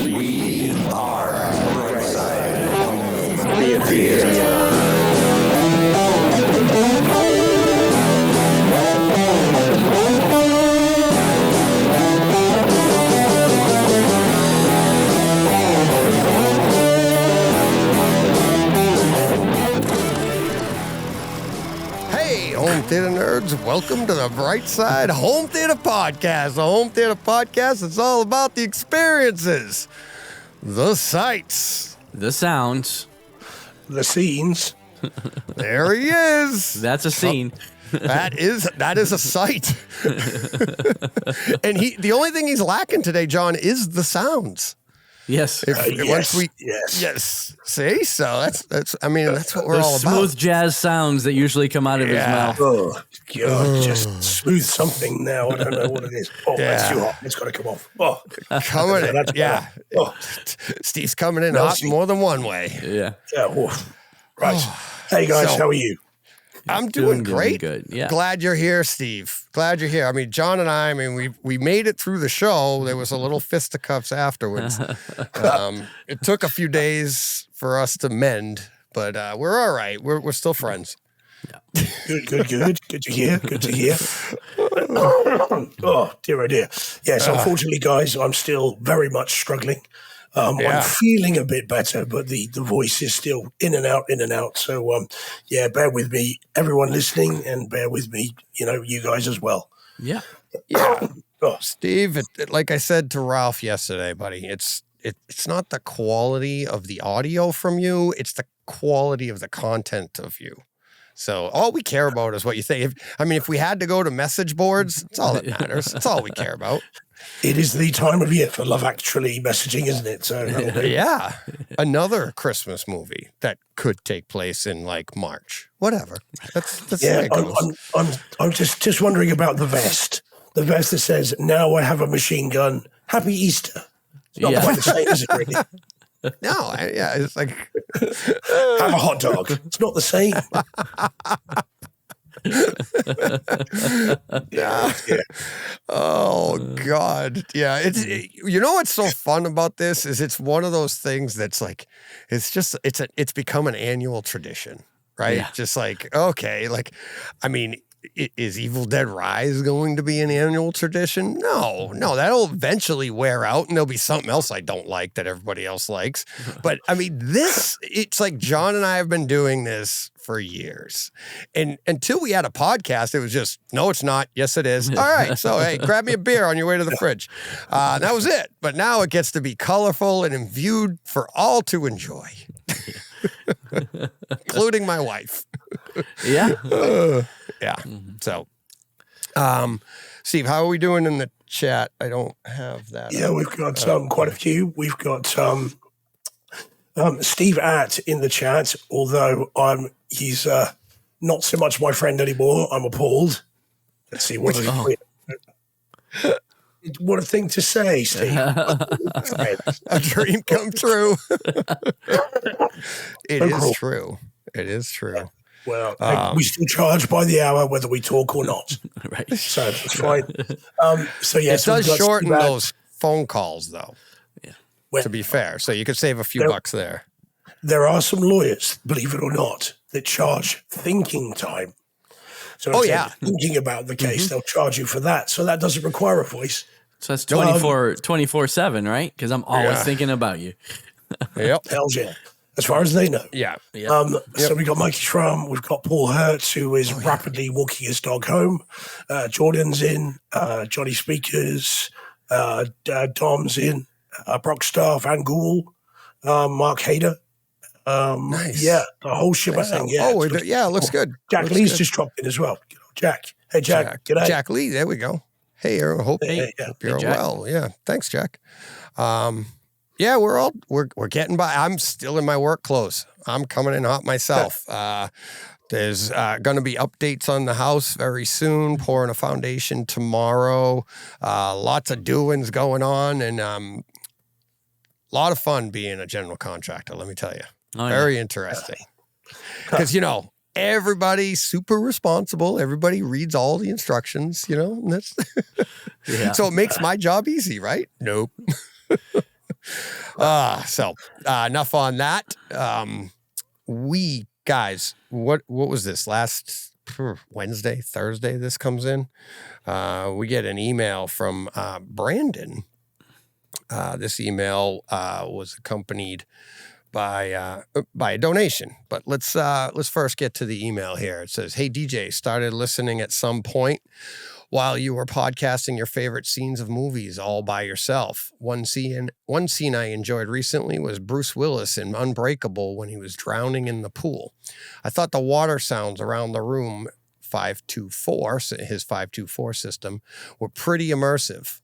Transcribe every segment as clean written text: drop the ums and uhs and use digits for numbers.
We are Brightside Theater. Home theater nerds, welcome to the Brightside Home Theater Podcast. The Home Theater Podcast is all about the experiences, the sights, the sounds, the scenes. There he is. That's a scene. That is a sight. And the only thing he's lacking today, John, is the sounds. Yes. Yes. See, so that's what we're all about. Smooth jazz sounds that usually come out of his mouth. Oh, God, just smooth something now. I don't know what it is. Oh, that's too hot. It's got to come off. Oh, coming in. Yeah. Oh. Steve's coming in hot more than one way. Yeah. Yeah. Right. Hey, guys, how are you? I'm doing great. Good. Yeah. Glad you're here, Steve. Glad you're here. I mean, John and I we made it through the show. There was a little fisticuffs afterwards. It took a few days for us to mend, but we're all right. We're still friends. Yeah. Good. Good to hear. Oh, dear, oh dear. Yes, unfortunately, guys, I'm still very much struggling. I'm feeling a bit better, but the voice is still in and out. So, bear with me, everyone listening, and bear with me, you guys as well. Yeah. Steve, like I said to Ralph yesterday, buddy, it's not the quality of the audio from you, it's the quality of the content of you. So all we care about is what you think. If we had to go to message boards, it's all that matters. It's all we care about. It is the time of year for Love Actually messaging, isn't it? So yeah, another Christmas movie that could take place in like March, whatever. That's the way it goes. I'm just wondering about the vest. The vest that says, "Now I have a machine gun. Happy Easter." It's not quite the same, is it? Really? No, it's like have a hot dog. It's not the same. Yeah. Oh God. Yeah. What's so fun about this is it's one of those things that's like, it's become an annual tradition, right? Yeah. Just like, okay. Is Evil Dead Rise going to be an annual tradition? No, that'll eventually wear out and there'll be something else I don't like that everybody else likes. But it's like John and I have been doing this for years. And until we had a podcast, it was just, no, it's not. Yes, it is. All right. So, hey, grab me a beer on your way to the fridge. That was it. But now it gets to be colorful and imbued for all to enjoy, including my wife. Yeah. Yeah. So, Steve, how are we doing in the chat? I don't have that. Yeah, we've got quite a few. We've got Steve Att in the chat, although he's not so much my friend anymore. I'm appalled. Let's see what what a thing to say, Steve. A dream come true. It is true. It is true. Well, we still charge by the hour whether we talk or not. Right. So that's fine. It does shorten those phone calls, though, to be fair. So you could save a few bucks there. There are some lawyers, believe it or not, that charge thinking time. So if they're thinking about the case, they'll charge you for that. So that doesn't require a voice. So that's 24/7, right? Because I'm always thinking about you. Yep. Hell's yeah. As far as they know. Yeah. So we've got Mikey Schramm, we've got Paul Hertz, who is rapidly walking his dog home. Jordan's in, Johnny Speakers, Dom's in, Brockstar, Van Gool, Mark Hader. Nice. Yeah, the whole shebang. Yeah, it looks good. Jack Lee's just dropped in as well. Jack. Hey, Jack. G'day. Jack Lee, there we go. Hey, I hope you're well. Yeah, thanks, Jack. Yeah, we're getting by. I'm still in my work clothes. I'm coming in hot myself. There's going to be updates on the house very soon, pouring a foundation tomorrow. Lots of doings going on, and a lot of fun being a general contractor, let me tell you. Very interesting. Because, everybody's super responsible. Everybody reads all the instructions, and that's so it makes my job easy, right? Nope. Enough on that. We guys, what was this last Wednesday, Thursday? This comes in. We get an email from Brandon. This email was accompanied by a donation. But let's first get to the email here. It says, "Hey DJ, started listening at some point while you were podcasting your favorite scenes of movies all by yourself. One scene I enjoyed recently was Bruce Willis in Unbreakable when he was drowning in the pool. I thought the water sounds around the room 524, his 524 system, were pretty immersive."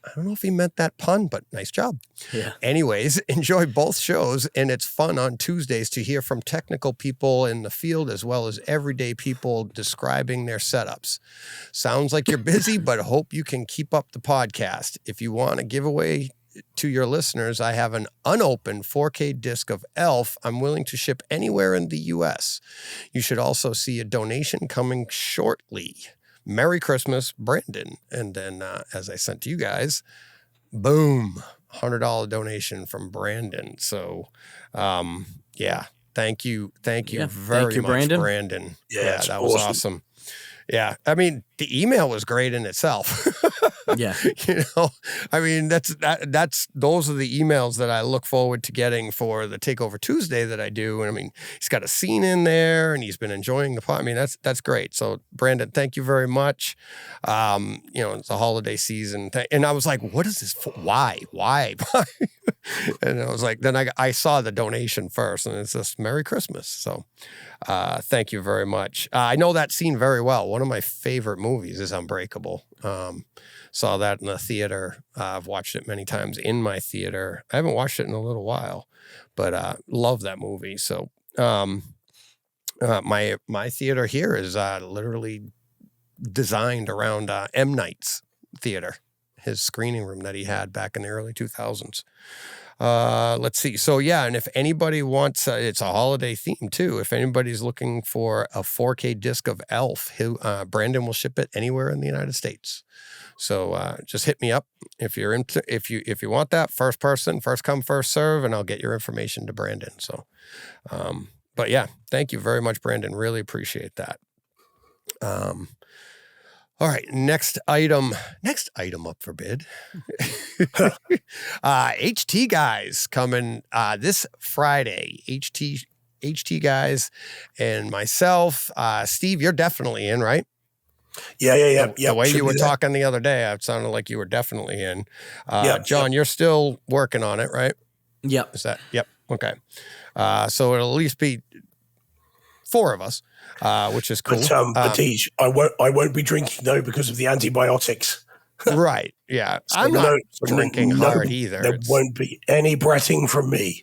I don't know if he meant that pun, but nice job. Yeah. Anyways, enjoy both shows, and it's fun on Tuesdays to hear from technical people in the field as well as everyday people describing their setups. Sounds like you're busy, but hope you can keep up the podcast. If you want a giveaway to your listeners, I have an unopened 4K disc of Elf I'm willing to ship anywhere in the U.S. You should also see a donation coming shortly. Merry Christmas, Brandon. And then, as I sent to you guys, boom, $100 donation from Brandon. So, yeah, thank you very much, Brandon. Yeah, that was awesome. Yeah, I mean, the email was great in itself. Yeah, I mean, that's those are the emails that I look forward to getting for the Takeover Tuesday that I do. And I mean, he's got a scene in there, and he's been enjoying the pod. I mean, that's great. So, Brandon, thank you very much. It's a holiday season, and I was like, what is this for? Why? And I was like, then I saw the donation first, and it's just Merry Christmas. So, thank you very much. I know that scene very well. One of my favorite movies is Unbreakable. Saw that in the theater. I've watched it many times in my theater. I haven't watched it in a little while, but love that movie. So my theater here is literally designed around M. Night's theater, his screening room that he had back in the early 2000s. Let's see. So yeah, and if anybody wants, it's a holiday theme too. If anybody's looking for a 4K disc of Elf, Brandon will ship it anywhere in the United States. So just hit me up if you're into, if you want that. First person, first come, first serve, and I'll get your information to Brandon. So, but yeah, thank you very much, Brandon. Really appreciate that. All right, next item up for bid. HT guys coming this Friday. HT guys and myself. Steve, you're definitely in, right? Yeah. The way you were talking the other day, it sounded like you were definitely in. John, you're still working on it, right? Yep. Is that? Yep. Okay. So it'll at least be 4 of us, which is cool. But Tej, I won't be drinking though because of the antibiotics. Right. Yeah. So I'm not drinking hard either. There won't be any bretting from me.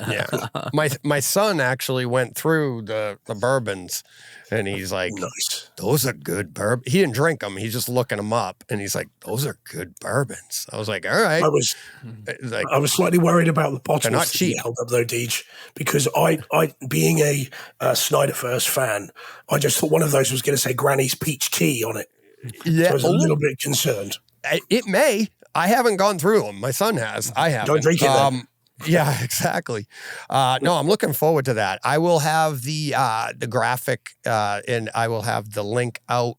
Yeah. My son actually went through the bourbons, and he's like, nice. Those are good bourbon. He didn't drink them. He's just looking them up, and he's like, those are good bourbons. I was like, all right. I was slightly worried about the bottles. They're not cheap. Held up though, Deej, because I being a Snyderverse fan, I just thought one of those was going to say Granny's peach tea on it. Yeah, so I was a little bit concerned. It may. I haven't gone through them. My son has. I haven't. Don't drink it then. Yeah, exactly. No, I'm looking forward to that. I will have the graphic and I will have the link out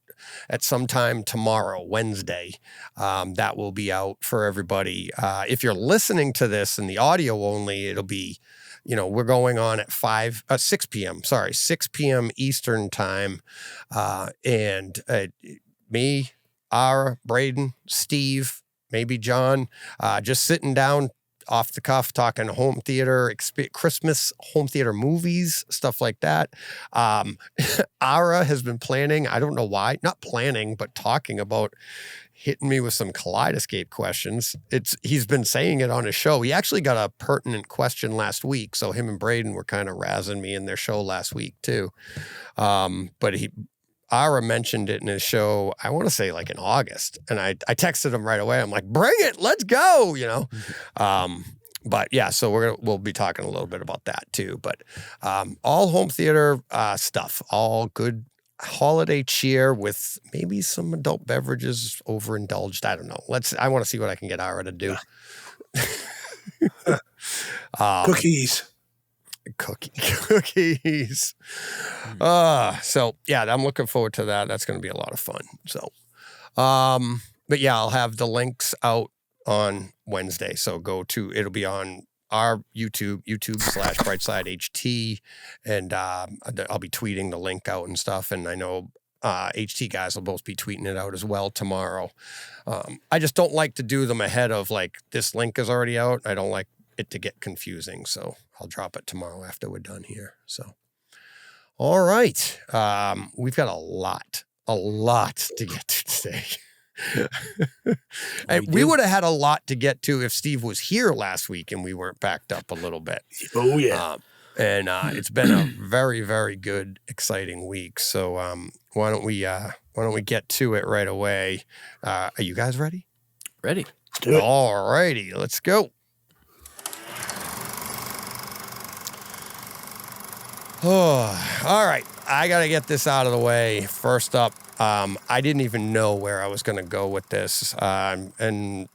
at some time tomorrow, Wednesday. That will be out for everybody. If you're listening to this in the audio only, it'll be, we're going on at 6 p.m. 6 p.m. Eastern time. And me, Ara, Braden, Steve, maybe John, just sitting down off the cuff, talking home theater, Christmas home theater movies, stuff like that. Ara has been planning, I don't know why, not planning, but talking about hitting me with some Kaleidescape questions. He's been saying it on his show. He actually got a pertinent question last week, so him and Braden were kind of razzing me in their show last week too. But Ara mentioned it in his show, I want to say like in August. And I texted him right away. I'm like, bring it, let's go, But yeah, so we'll be talking a little bit about that too. But all home theater stuff, all good holiday cheer with maybe some adult beverages overindulged. I don't know. I want to see what I can get Ara to do. Cookies. Cookies. So yeah, I'm looking forward to that. That's going to be a lot of fun. So, but yeah, I'll have the links out on Wednesday. So it'll be on our YouTube/BrightSideHT, and I'll be tweeting the link out and stuff. And I know HT guys will both be tweeting it out as well tomorrow. I just don't like to do them ahead of like this link is already out. I don't like it to get confusing, so I'll drop it tomorrow after we're done here. So, all right, we've got a lot to get to today. And we would have had a lot to get to if Steve was here last week and we weren't backed up a little bit. Oh yeah. And it's been a very, very good, exciting week. So why don't we get to it right away? Are you guys ready? Ready. Let's do it. All righty, let's go. Oh, all right. I got to get this out of the way. First up, I didn't even know where I was going to go with this. And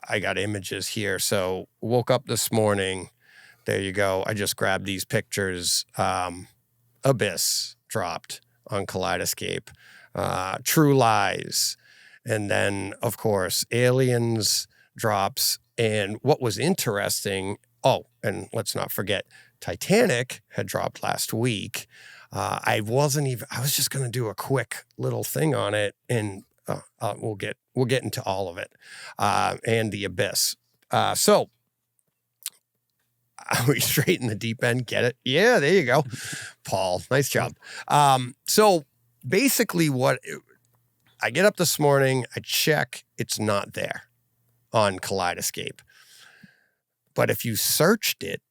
I got images here. So woke up this morning. There you go. I just grabbed these pictures. Abyss dropped on Kaleidescape. True Lies. And then, of course, Aliens drops. And what was interesting, and let's not forget, Titanic had dropped last week. I was just going to do a quick little thing on it, and we'll get into all of it, and The Abyss. So are we straight in the deep end? Get it? Yeah, there you go. Paul, nice job. So basically I get up this morning, I check, it's not there on Kaleidescape. But if you searched it,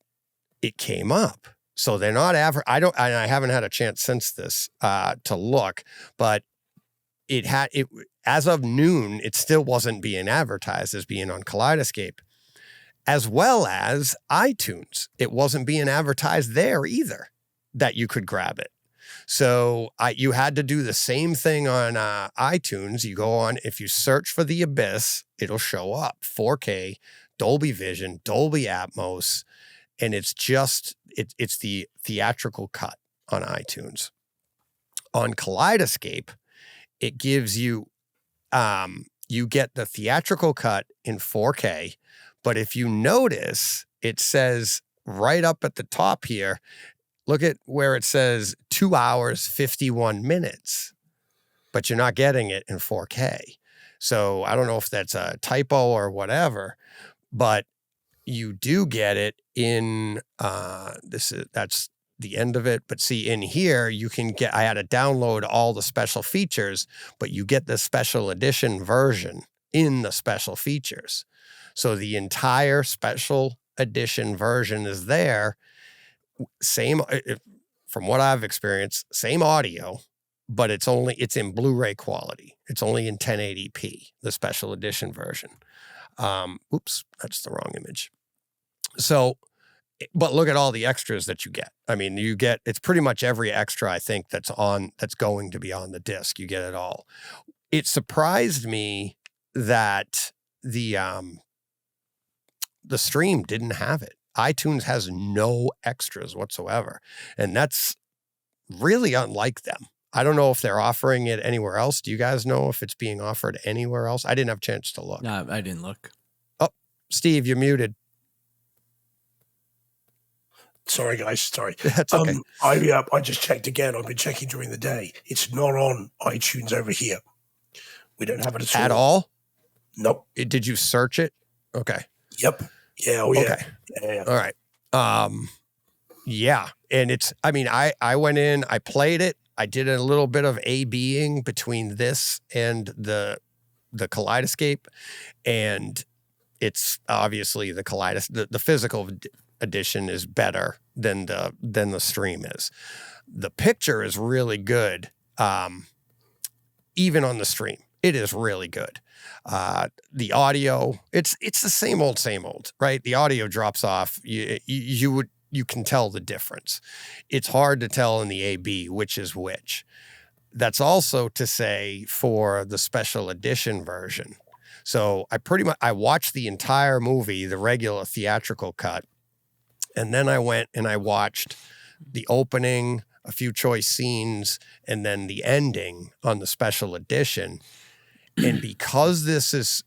it came up. So they're not I haven't had a chance since this to look, but as of noon, it still wasn't being advertised as being on Kaleidescape, as well as iTunes. It wasn't being advertised there either that you could grab it. So you had to do the same thing on iTunes. You go on, if you search for The Abyss, it'll show up 4K, Dolby Vision, Dolby Atmos, and it's the theatrical cut on iTunes. On Kaleidescape, it gives you, you get the theatrical cut in 4K, but if you notice, it says right up at the top here, look at where it says 2 hours, 51 minutes, but you're not getting it in 4K. So I don't know if that's a typo or whatever, but you do get it in, that's the end of it. But see, in here, I had to download all the special features, but you get the special edition version in the special features. So the entire special edition version is there. Same, from what I've experienced, same audio, but it's in Blu-ray quality. It's only in 1080p, the special edition version. Oops, that's the wrong image. So, but look at all the extras that you get. I mean, it's pretty much every extra, I think, that's going to be on the disc. You get it all. It surprised me that the stream didn't have it. iTunes has no extras whatsoever. And that's really unlike them. I don't know if they're offering it anywhere else. Do you guys know if it's being offered anywhere else? I didn't have a chance to look. No, I didn't look. Oh, Steve, you're muted. Sorry, guys. Sorry. That's okay. I just checked again. I've been checking during the day. It's not on iTunes over here. We don't have it at all. At all? Nope. Did you search it? Okay. Yep. Yeah. Oh, yeah. Okay. Yeah. All right. Yeah. And I went in, I played it. I did a little bit of A/B-ing between this and the Kaleidescape, and it's obviously the physical edition is better than the stream is. The picture is really good, even on the stream. It is really good. The audio, it's the same old, right? The audio drops off. You can tell the difference. It's hard to tell in the A/B which is which. That's also to say for the special edition version. So I watched the entire movie, the regular theatrical cut, And then I went and I watched the opening, a few choice scenes, and then the ending on the special edition. And because this is,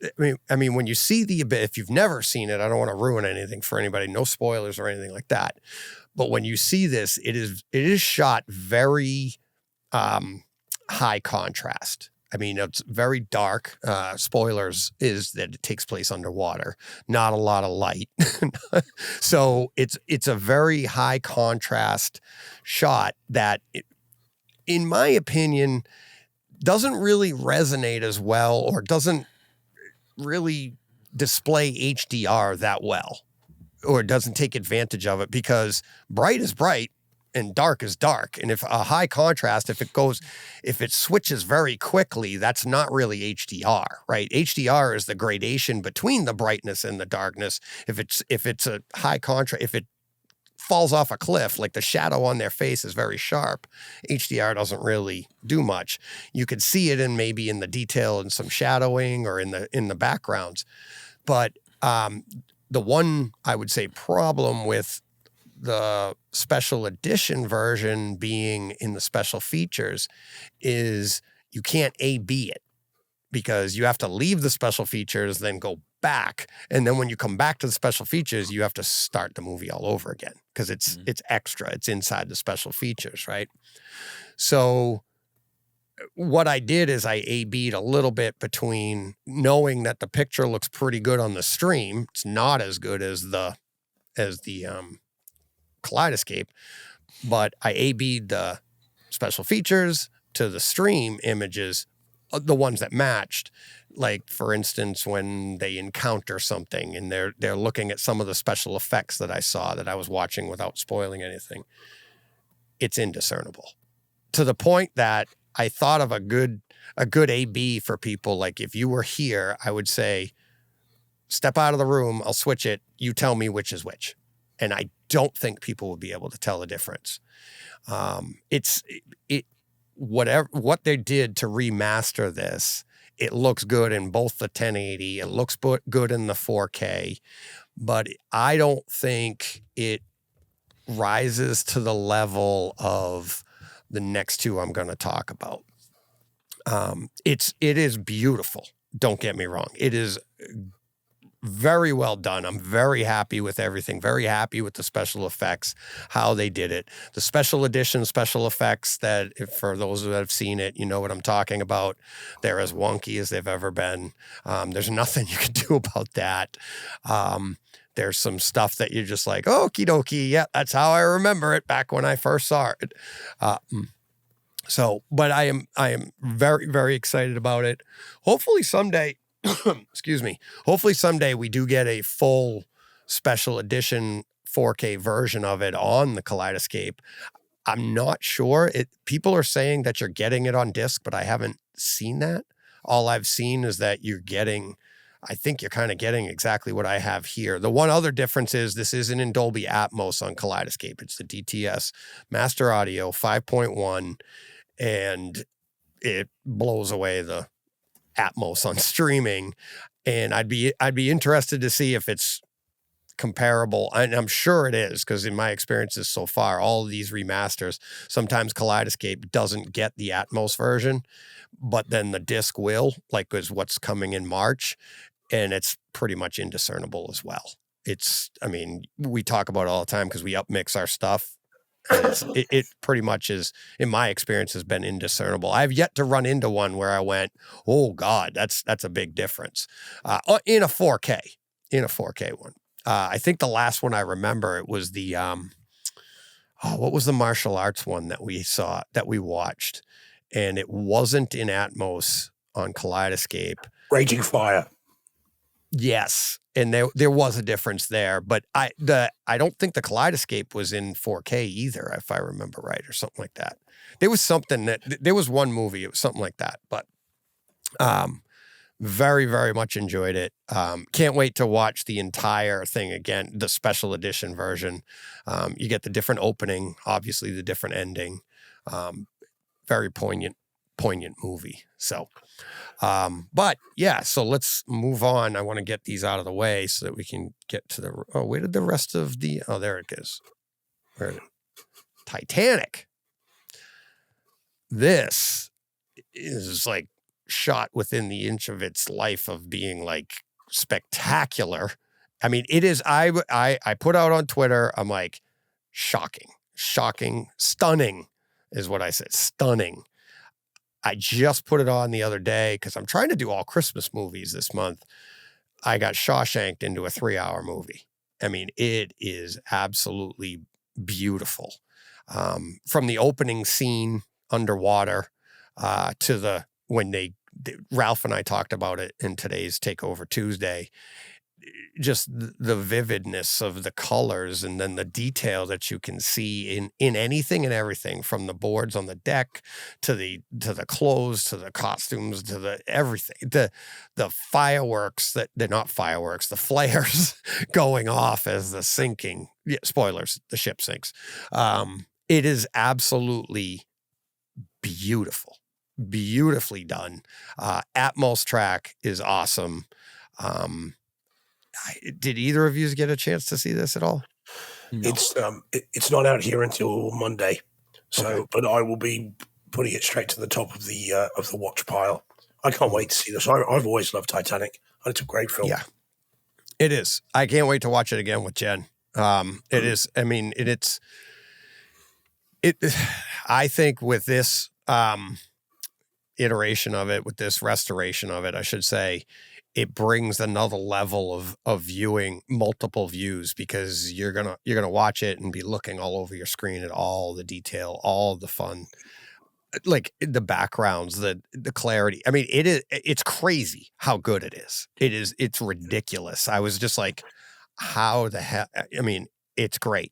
I mean, when you see if you've never seen it, I don't want to ruin anything for anybody, no spoilers or anything like that. But when you see this, it is shot very high contrast. I mean, it's very dark. Spoilers is that it takes place underwater, not a lot of light. So it's a very high contrast shot that, in my opinion, doesn't really resonate as well, or doesn't really display HDR that well, or doesn't take advantage of it, because bright is bright and dark is dark. And if a high contrast, if it switches very quickly, that's not really HDR, right? HDR is the gradation between the brightness and the darkness. If it's a high contrast, if it falls off a cliff, like the shadow on their face is very sharp, HDR doesn't really do much. You could see it maybe in the detail and some shadowing or in the backgrounds. But the one, I would say, problem with the special edition version being in the special features is you can't A/B it, because you have to leave the special features, then go back. And then when you come back to the special features, you have to start the movie all over again, because it's extra. It's inside the special features, right? So what I did is I A/B'd a little bit between knowing that the picture looks pretty good on the stream. It's not as good as the Kaleidescape, but I A/B'd the special features to the stream images, the ones that matched. Like, for instance, when they encounter something and they're looking at some of the special effects that I saw, that I was watching without spoiling anything, it's indiscernible, to the point that I thought of a good A/B for people. Like, if you were here, I would say, step out of the room, I'll switch it, you tell me which is which. And I don't think people would be able to tell the difference. What they did to remaster this, it looks good in both the 1080, it looks good in the 4K, but I don't think it rises to the level of the next two I'm going to talk about. It is beautiful. Don't get me wrong. It is very well done. I'm very happy with everything. Very happy with the special effects, how they did it. The special edition special effects, that for those who have seen it, you know what I'm talking about. They're as wonky as they've ever been. There's nothing you can do about that. There's some stuff that you're just like, okie dokie, yeah, that's how I remember it back when I first saw it. But I am very, very excited about it. Hopefully someday, excuse me, hopefully someday we do get a full special edition 4K version of it on the Kaleidescape. I'm not sure. People are saying that you're getting it on disc, but I haven't seen that. All I've seen is that I think you're kind of getting exactly what I have here. The one other difference is this isn't in Dolby Atmos on Kaleidescape. It's the DTS Master Audio 5.1, and it blows away the Atmos on streaming. And I'd be interested to see if it's comparable. And I'm sure it is, because in my experiences so far, all of these remasters, sometimes Kaleidescape doesn't get the Atmos version, but then the disc will, like is what's coming in March, and it's pretty much indiscernible as well. We talk about it all the time because we upmix our stuff. And it pretty much is, in my experience, has been indiscernible. I've yet to run into one where I went, oh God, that's a big difference. In a 4K one. I think the last one I remember, it was the, what was the martial arts one that we watched? And it wasn't in Atmos on Kaleidescape. Raging Fire. Yes. And there was a difference there, but I don't think the Kaleidescape was in 4K either, if I remember right, or something like that. There was one movie, it was something like that, but very, very much enjoyed it. Can't wait to watch the entire thing again, the special edition version. You get the different opening, obviously the different ending. Very poignant movie. So, But yeah, so let's move on. I want to get these out of the way so that we can get to where did the rest of there it is. Where is it? Titanic. This is like shot within the inch of its life of being like spectacular. I mean, it is, I put out on Twitter, I'm like, shocking, stunning is what I said, stunning. I just put it on the other day because I'm trying to do all Christmas movies this month. I got Shawshanked into a 3-hour movie. I mean, it is absolutely beautiful. From the opening scene underwater to Ralph and I talked about it in today's Takeover Tuesday, just the vividness of the colors and then the detail that you can see in anything and everything, from the boards on the deck to the clothes, to the costumes, to the everything, the fireworks they're not fireworks, the flares going off as the sinking. Yeah, spoilers, the ship sinks. It is absolutely beautifully done. Atmos track is awesome. Did either of you get a chance to see this at all? No. It's not out here until Monday, so okay. But I will be putting it straight to the top of the watch pile. I can't wait to see this. I've always loved Titanic, and it's a great film. Yeah, it is. I can't wait to watch it again with Jen. It is. I mean, I think with this iteration of it, with this restoration of it, I should say, it brings another level of viewing, multiple views, because you're gonna watch it and be looking all over your screen at all the detail, all the fun, like the backgrounds, the clarity. I mean, it's crazy how good it is. It's ridiculous. I was just like, how the hell? I mean, it's great.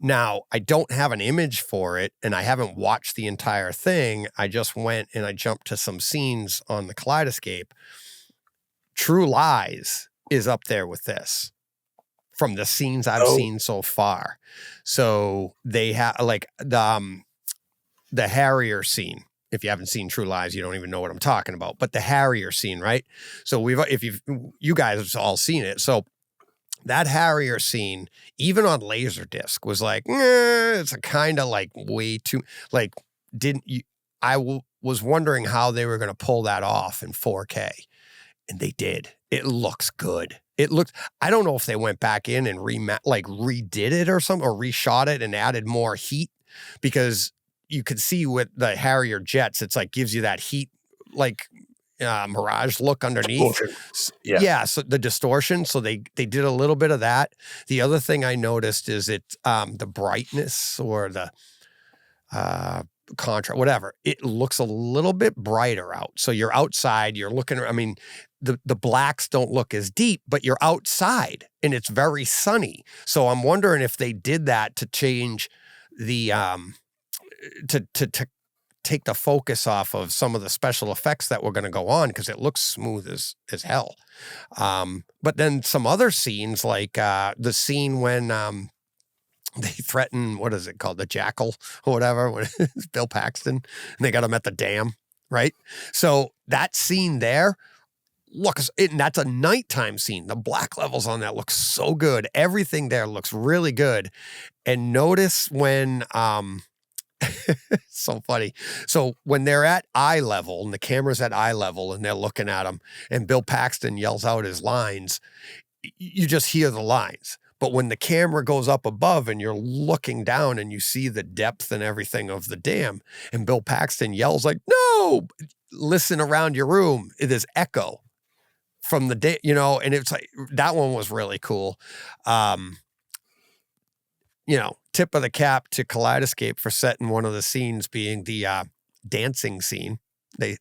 Now, I don't have an image for it, and I haven't watched the entire thing. I just went and I jumped to some scenes on the Kaleidescape. True Lies is up there with this from the scenes I've seen so far. So they have like the Harrier scene. If you haven't seen True Lies, you don't even know what I'm talking about. But the Harrier scene, right? So you guys have all seen it. So that Harrier scene, even on Laserdisc, was like, it's a kind of like way too, like, was wondering how they were going to pull that off in 4K. And they did. It looks good. I don't know if they went back in and redid it or something, or reshot it and added more heat, because you could see with the Harrier jets, it's like gives you that heat, like Mirage look underneath. Yeah. So the distortion. So they did a little bit of that. The other thing I noticed is the brightness or the contrast, whatever, it looks a little bit brighter out. So you're outside, you're looking, I mean, the blacks don't look as deep, but you're outside and it's very sunny. So I'm wondering if they did that to change the, to take the focus off of some of the special effects that were going to go on, because it looks smooth as hell. But then some other scenes, like the scene when they threaten, what is it called? The Jackal or whatever, when it's Bill Paxton, and they got him at the dam, right? So that scene there, and that's a nighttime scene. The black levels on that look so good. Everything there looks really good. And notice when, so funny. So when they're at eye level and the camera's at eye level and they're looking at them and Bill Paxton yells out his lines, you just hear the lines. But when the camera goes up above and you're looking down and you see the depth and everything of the dam, and Bill Paxton yells like, "No!" Listen around your room. It is echo from the day, and it's like, that one was really cool. Tip of the cap to Kaleidescape for setting one of the scenes being the dancing scene. They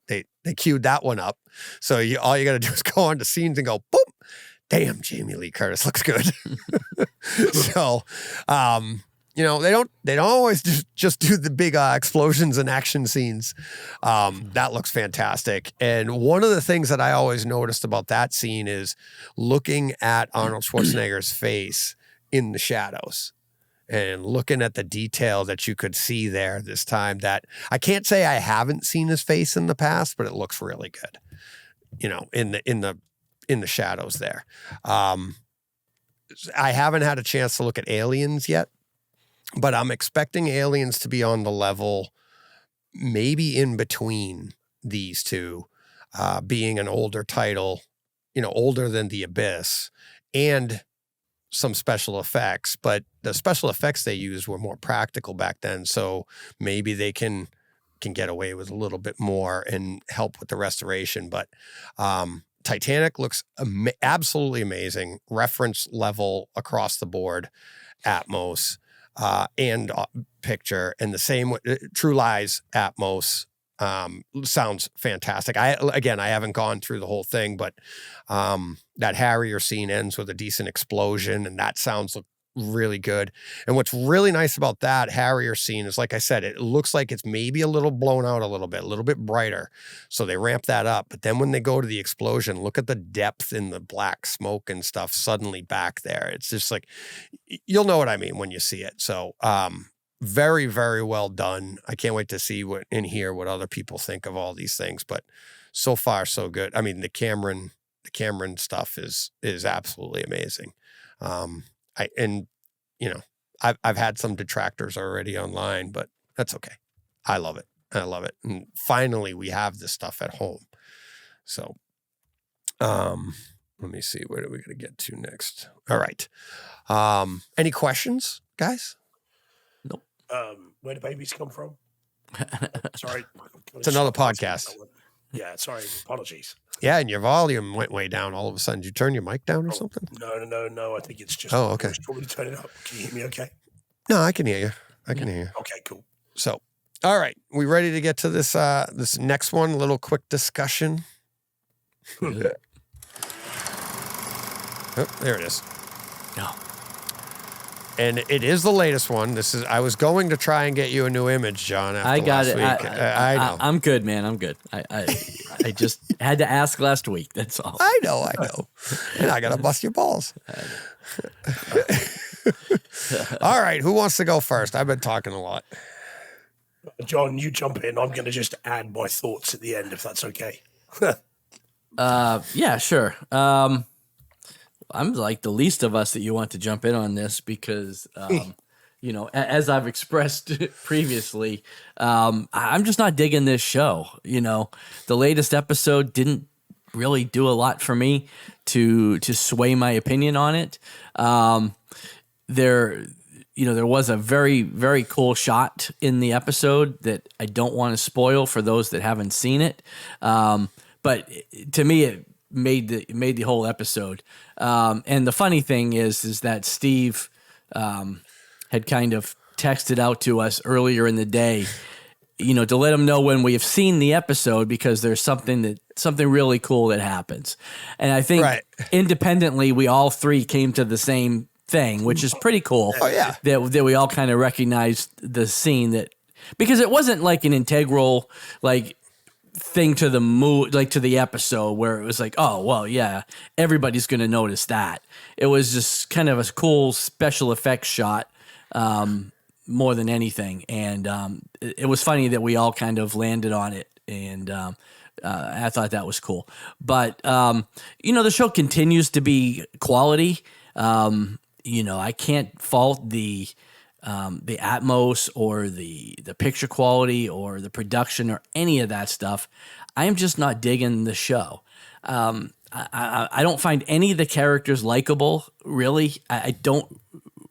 queued that one up. So all you got to do is go on to scenes and go, boom. Damn, Jamie Lee Curtis looks good. So, they don't always just do the big explosions and action scenes. That looks fantastic. And one of the things that I always noticed about that scene is looking at Arnold Schwarzenegger's face in the shadows. and looking at the detail that you could see there this time, that I can't say I haven't seen his face in the past, but it looks really good, in the shadows there. I haven't had a chance to look at Aliens yet, but I'm expecting Aliens to be on the level, maybe in between these two, being an older title, older than The Abyss, and some special effects. But the special effects they used were more practical back then, so maybe they can get away with a little bit more and help with the restoration. But Titanic looks absolutely amazing, reference level across the board, Atmos and picture, and the same True Lies Atmos sounds fantastic. I haven't gone through the whole thing, but that Harrier scene ends with a decent explosion, and that sounds really good. And what's really nice about that Harrier scene is, like I said, it looks like it's maybe a little blown out a little bit brighter. So they ramp that up. But then when they go to the explosion, look at the depth in the black smoke and stuff suddenly back there. It's just like, you'll know what I mean when you see it. So very, very well done. I can't wait to see what other people think of all these things. But so far, so good. I mean, the Cameron stuff is absolutely amazing. I've had some detractors already online, but that's okay. I love it. And finally, we have this stuff at home. So, let me see. Where are we going to get to next? All right. Any questions, guys? Nope. Where do babies come from? Sorry. It's another podcast. Yeah, sorry. Apologies. Yeah, and your volume went way down all of a sudden. Did you turn your mic down or something? No. I think it's just... Oh, okay. Probably turn it up. Can you hear me okay? No, I can hear you. Okay, cool. So, all right. We ready to get to this this next one? A little quick discussion. Oh, there it is. No. And it is the latest one. I was going to try and get you a new image, John, after I got last it. week. I know. I'm good, man. I'm good. I just had to ask last week. That's all. I know. And I got to bust your balls. All right. Who wants to go first? I've been talking a lot. John, you jump in. I'm going to just add my thoughts at the end, if that's okay. Yeah, sure. I'm like the least of us that you want to jump in on this because, as I've expressed previously, I'm just not digging this show. The latest episode didn't really do a lot for me to sway my opinion on it. There was a very, very cool shot in the episode that I don't want to spoil for those that haven't seen it. But to me, it made the whole episode. And the funny thing is that Steve had kind of texted out to us earlier in the day, to let him know when we have seen the episode, because there's something really cool that happens. And I think independently, we all three came to the same thing, which is pretty cool. Oh, yeah. That we all kind of recognized the scene, because it wasn't like an integral, thing to the mood, to the episode where it was like, oh, well, yeah, everybody's going to notice that. It was just kind of a cool special effects shot, more than anything. And it was funny that we all kind of landed on it. And I thought that was cool. But, the show continues to be quality. I can't fault the Atmos or the picture quality or the production or any of that stuff. I am just not digging the show. I don't find any of the characters likable, really. I don't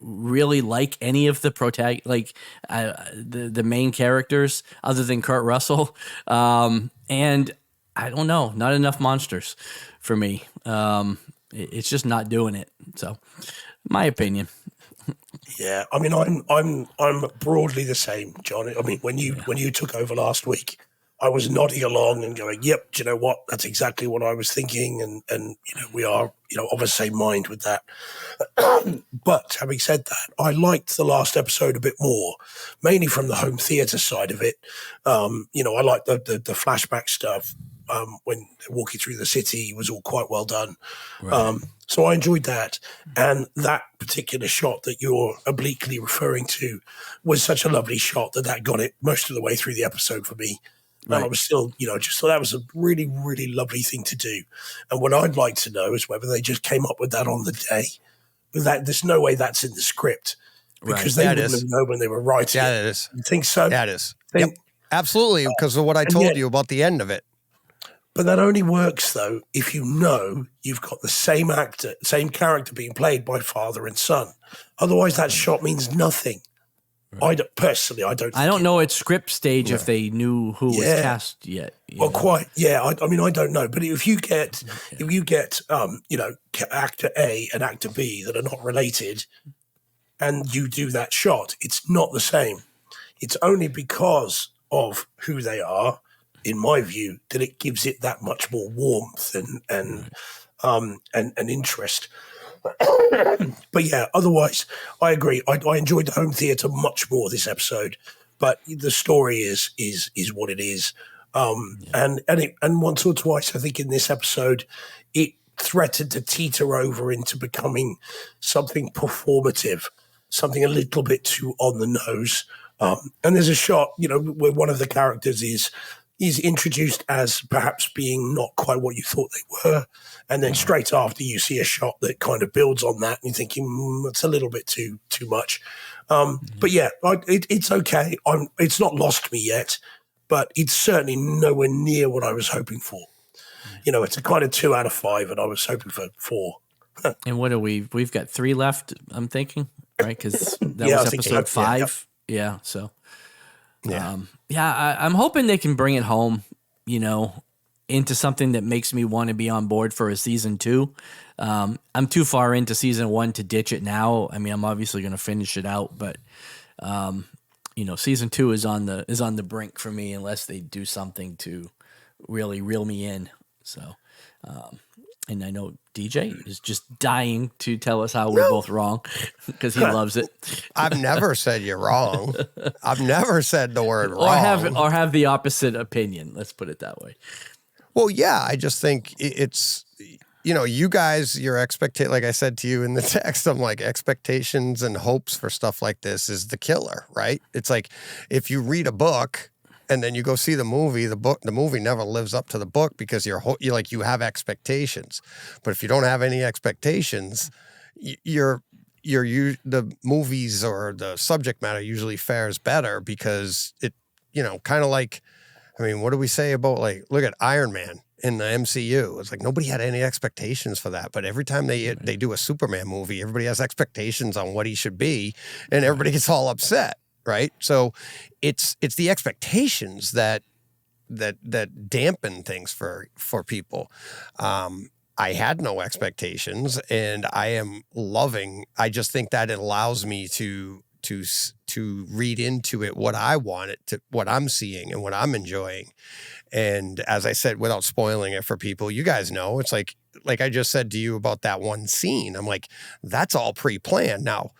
really like any of the the main characters other than Kurt Russell. And I don't know, not enough monsters for me. It's just not doing it. So, my opinion. Yeah, I mean, I'm broadly the same, John. I mean, when you took over last week, I was nodding along and going, "Yep, do you know what? That's exactly what I was thinking." And we are of the same mind with that. But having said that, I liked the last episode a bit more, mainly from the home theater side of it. I like the flashback stuff. when walking through the city was all quite well done. Right. So I enjoyed that. And that particular shot that you're obliquely referring to was such a lovely shot that got it most of the way through the episode for me. Right. And I was still, just thought that was a really, really lovely thing to do. And what I'd like to know is whether they just came up with that on the day. There's no way that's in the script because they wouldn't have known when they were writing. Yeah, it is. You think so? Yeah, it is. Yep. Absolutely, because of what I told you about the end of it. But that only works, though, if you know you've got the same character being played by father and son. Otherwise, that shot means nothing. Right. I don't know at script stage if they knew who was cast yet. Well, quite, yeah. I mean, I don't know. But if you get actor A and actor B that are not related, and you do that shot, it's not the same. It's only because of who they are, in my view, that it gives it that much more warmth and interest. But yeah, otherwise, I agree. I enjoyed the home theater much more this episode, but the story is what it is. And once or twice, I think in this episode, it threatened to teeter over into becoming something performative, something a little bit too on the nose. And there's a shot, where one of the characters is introduced as perhaps being not quite what you thought they were. And then straight after you see a shot that kind of builds on that and you're thinking, it's a little bit too much. But yeah, it's okay. It's not lost me yet, but it's certainly nowhere near what I was hoping for. It's a kind of 2 out of 5 and I was hoping for 4. And what are we've got 3 left, I'm thinking, right? Because that was episode 5. Yeah. So, I'm hoping they can bring it home, into something that makes me want to be on board for a season 2. I'm too far into season 1 to ditch it now. I mean, I'm obviously going to finish it out, but season 2 is on the brink for me unless they do something to really reel me in. So, and I know DJ is just dying to tell us how we're both wrong because he loves it. I've never said you're wrong. I've never said the word wrong. Or have the opposite opinion. Let's put it that way. Well, yeah, I just think it's, you guys, your like I said to you in the text, I'm like, expectations and hopes for stuff like this is the killer, right? It's like if you read a book and then you go see the movie, the movie never lives up to the book because you have expectations. But if you don't have any expectations, the movies or the subject matter usually fares better because it, kind of like, I mean, what do we say about look at Iron Man in the MCU? It's like nobody had any expectations for that. But every time they do a Superman movie, everybody has expectations on what he should be and everybody gets all upset. Right. So it's the expectations that dampen things for people. I had no expectations and I am loving. I just think that it allows me to read into it what I want it to, what I'm seeing and what I'm enjoying. And as I said, without spoiling it for people, you guys know, it's like I just said to you about that one scene. I'm like, that's all pre-planned. Now,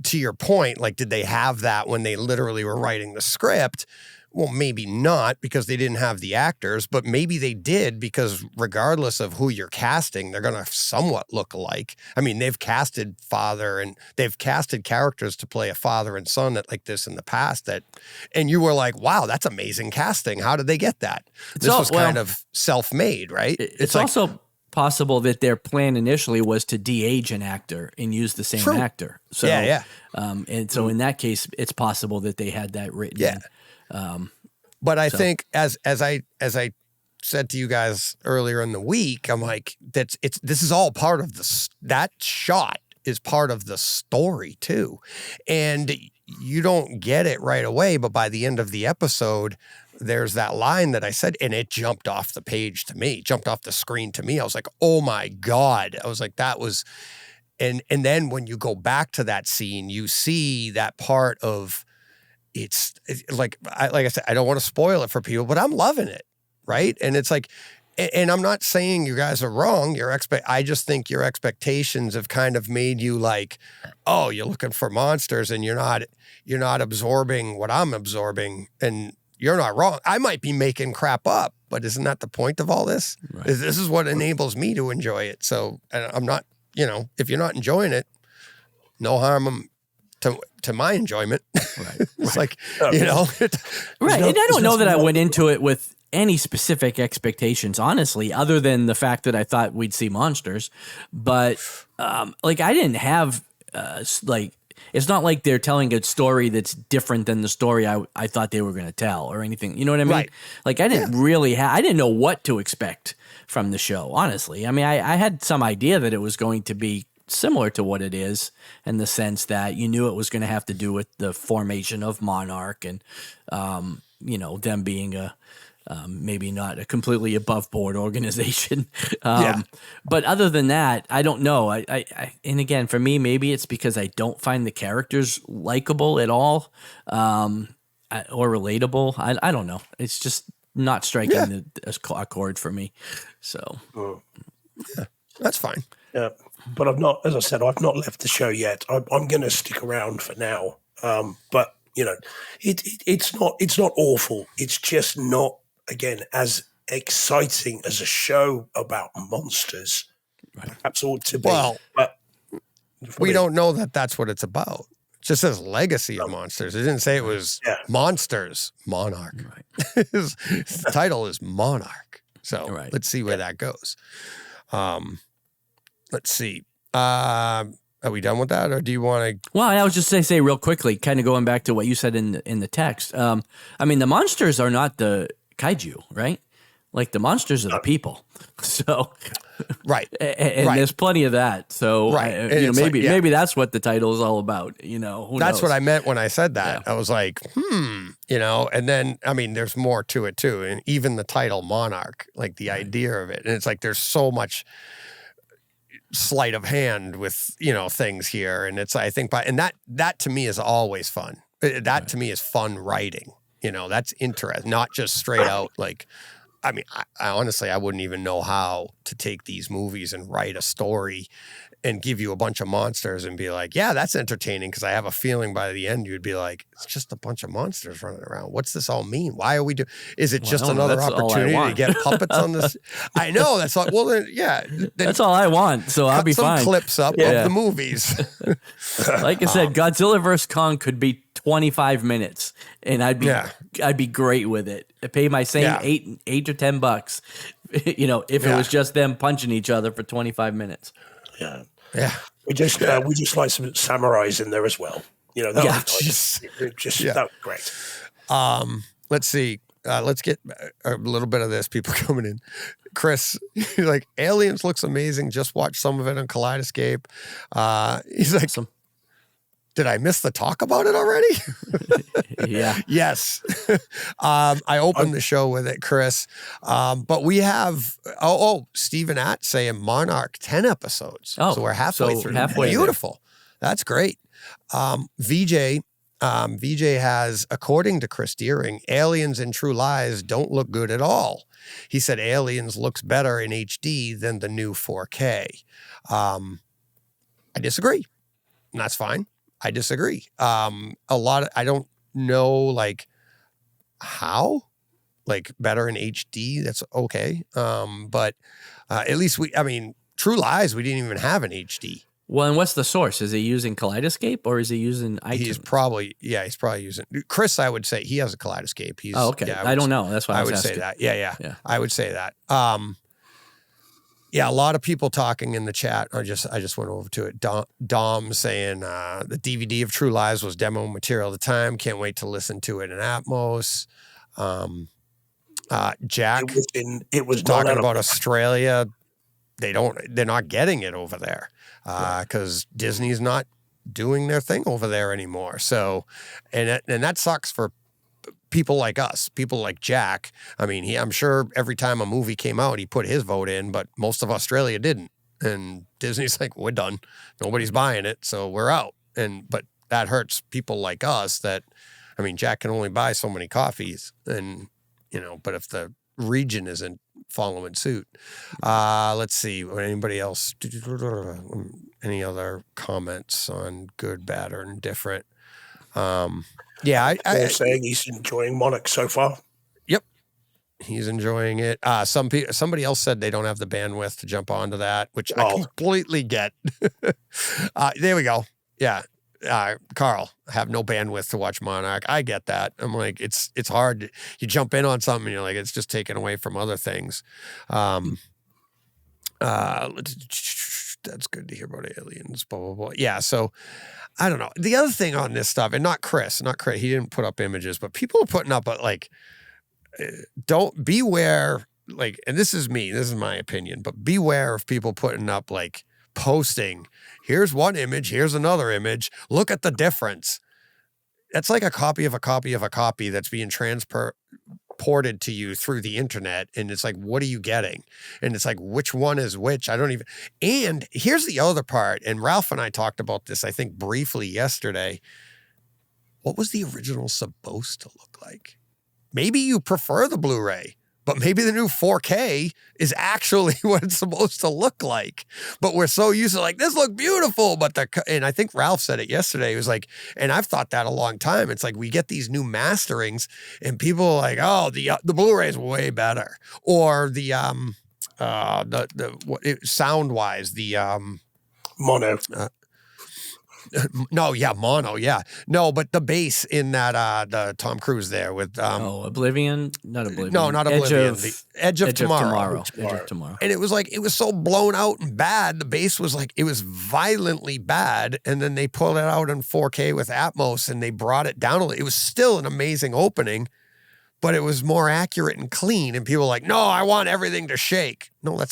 to your point, did they have that when they literally were writing the script? Well, maybe not because they didn't have the actors, but maybe they did because regardless of who you're casting, they're going to somewhat look alike. I mean, they've casted characters to play a father and son like this in the past and you were like, wow, that's amazing casting. How did they get that? This was kind of self-made, right? It's also possible that their plan initially was to de-age an actor and use the same actor. So, yeah. And so in that case, it's possible that they had that written in. But I think as I said to you guys earlier in the week, I'm like, this is all part of that shot is part of the story too. And you don't get it right away, but by the end of the episode, there's that line that I said, and it jumped off the page to me, jumped off the screen to me. I was like, oh my God. I was like, that was, and then when you go back to that scene, you see that part of it's like I said, I don't want to spoil it for people, but I'm loving it. Right. And it's like, and I'm not saying you guys are wrong. I just think your expectations have kind of made you like, oh, you're looking for monsters and you're not absorbing what I'm absorbing. And you're not wrong. I might be making crap up, but isn't that the point of all this? Right. This is what enables me to enjoy it. So I'm not, if you're not enjoying it, no harm to my enjoyment. Right. It's like, Right. And I don't know that I went into it with any specific expectations, honestly, other than the fact that I thought we'd see monsters. But like, I didn't have it's not like they're telling a story that's different than the story I thought they were going to tell or anything. You know what I mean? Right. Like, I didn't I didn't know what to expect from the show, honestly. I mean, I had some idea that it was going to be similar to what it is, in the sense that you knew it was going to have to do with the formation of Monarch and, them being maybe not a completely above board organization. But other than that, I don't know. And again, for me, maybe it's because I don't find the characters likable at all, or relatable. I don't know. It's just not striking a chord for me. So that's fine. Yeah. But I've not, as I said, I've not left the show yet. I'm going to stick around for now. But it's not awful. It's just not, again, as exciting as a show about monsters. Right. Perhaps ought to be. Well, but we don't know that that's what it's about. It just says legacy of monsters. It didn't say it was monsters, Monarch. Right. His title is Monarch. So let's see where that goes. Let's see. Are we done with that, or do you want to? Well, I was just say real quickly, kind of going back to what you said in the text. I mean, the monsters are not the kaiju, right? Like, the monsters are the people. So, right, and there's plenty of that. So, maybe that's what the title is all about. Who that's knows? what I meant when I said that. I was like, and then I mean, there's more to it too, and even the title Monarch, like the idea of it, and it's like there's so much sleight of hand with things here, and it's I think that to me is always fun. That to me is fun writing. That's interesting, not just straight out like. I mean, I honestly, I wouldn't even know how to take these movies and write a story and give you a bunch of monsters and be like, yeah, that's entertaining, because I have a feeling by the end you'd be like, it's just a bunch of monsters running around. What's this all mean? Why are we doing? Is it just another opportunity to get puppets on this? I know that's like, well, then, then that's all I want. So I'll be fine. Some clips up of the movies. Like I said, Godzilla vs. Kong could be 25 minutes, and I'd be great with it. I pay my same $8 or $10, if it was just them punching each other for 25 minutes. Yeah. We just like some samurais in there as well. That was great. Let's see. Let's get a little bit of this. People coming in. Chris, like, Aliens looks amazing. Just watched some of it on Kaleidescape. He's like, did I miss the talk about it already? Yeah. Yes. I opened the show with it, Chris. But we have, Stephen Att saying Monarch 10 episodes. So we're halfway through. Beautiful. That's great. VJ has, according to Chris Deering, Aliens and True Lies don't look good at all. He said Aliens looks better in HD than the new 4K. I disagree. And that's fine. I disagree. I don't know, like, how, like, better in HD. That's okay. But at least True Lies, we didn't even have an HD. Well, and what's the source? Is he using Kaleidescape or is he using iTunes? He's probably using Chris. I would say he has a Kaleidescape. Okay. Yeah, I don't know. That's why I was asking. Say that. Yeah. I would say that. A lot of people talking in the chat. I just went over to it. Dom saying the DVD of True Lies was demo material at the time. Can't wait to listen to it in Atmos. Jack, it was talking about Australia. They're not getting it over there because Disney's not doing their thing over there anymore. So, and that sucks for people like us, people like Jack. I mean, I'm sure every time a movie came out, he put his vote in, but most of Australia didn't. And Disney's like, we're done. Nobody's buying it, so we're out. But that hurts people like us that, I mean, Jack can only buy so many coffees, and, but if the region isn't following suit. Let's see, anybody else, any other comments on good, bad, or indifferent? Yeah, They're saying he's enjoying Monarch so far. Yep, he's enjoying it. Somebody else said they don't have the bandwidth to jump onto that, which I completely get. There we go. Yeah, Carl, I have no bandwidth to watch Monarch. I get that. I'm like, it's hard. You jump in on something, and you're like, it's just taken away from other things. That's good to hear about aliens. Blah blah blah. Yeah, so. I don't know. The other thing on this stuff, and not Chris, he didn't put up images, but people are putting up, like, don't beware, like, and this is my opinion, but beware of people putting up, like, posting, here's one image, here's another image, look at the difference. That's like a copy of a copy of a copy that's being transported to you through the internet. And it's like, what are you getting? And it's like, which one is which? I don't even. And here's the other part. And Ralph and I talked about this, I think, briefly yesterday. What was the original supposed to look like? Maybe you prefer the Blu-ray, but maybe the new 4K is actually what it's supposed to look like. But we're so used to, like, this look beautiful. And I think Ralph said it yesterday. He was like, and I've thought that a long time. It's like we get these new masterings and people are like, oh, the Blu-ray is way better. Or the sound wise, the mono. No, yeah, mono, yeah. No, but the bass in that the Tom Cruise there with Oblivion? Not Oblivion. No, not Oblivion. The Edge of Tomorrow. Edge of Tomorrow. And it was like, it was so blown out and bad. The bass was like, it was violently bad. And then they pulled it out in 4K with Atmos and they brought it down a little. It was still an amazing opening, but it was more accurate and clean. And people were like, no, I want everything to shake. No,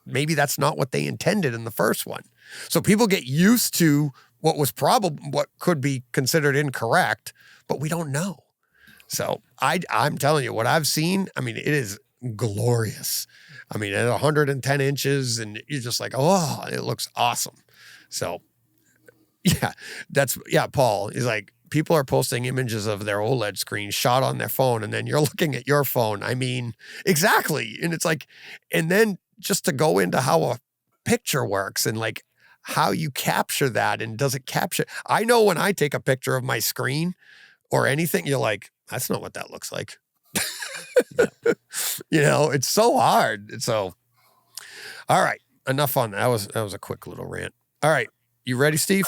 maybe that's not what they intended in the first one. So people get used to what could be considered incorrect, but we don't know. So I'm telling you, what I've seen, I mean, it is glorious. I mean, at 110 inches, and you're just like, oh, it looks awesome. So, yeah, Paul is like, people are posting images of their OLED screen shot on their phone, and then you're looking at your phone. I mean, exactly. And it's like, and then just to go into how a picture works and like, how you capture that and does it capture? I know when I take a picture of my screen or anything, you're like, that's not what that looks like. You know, it's so hard. So, all right, enough on that. That was a quick little rant. All right, you ready, Steve?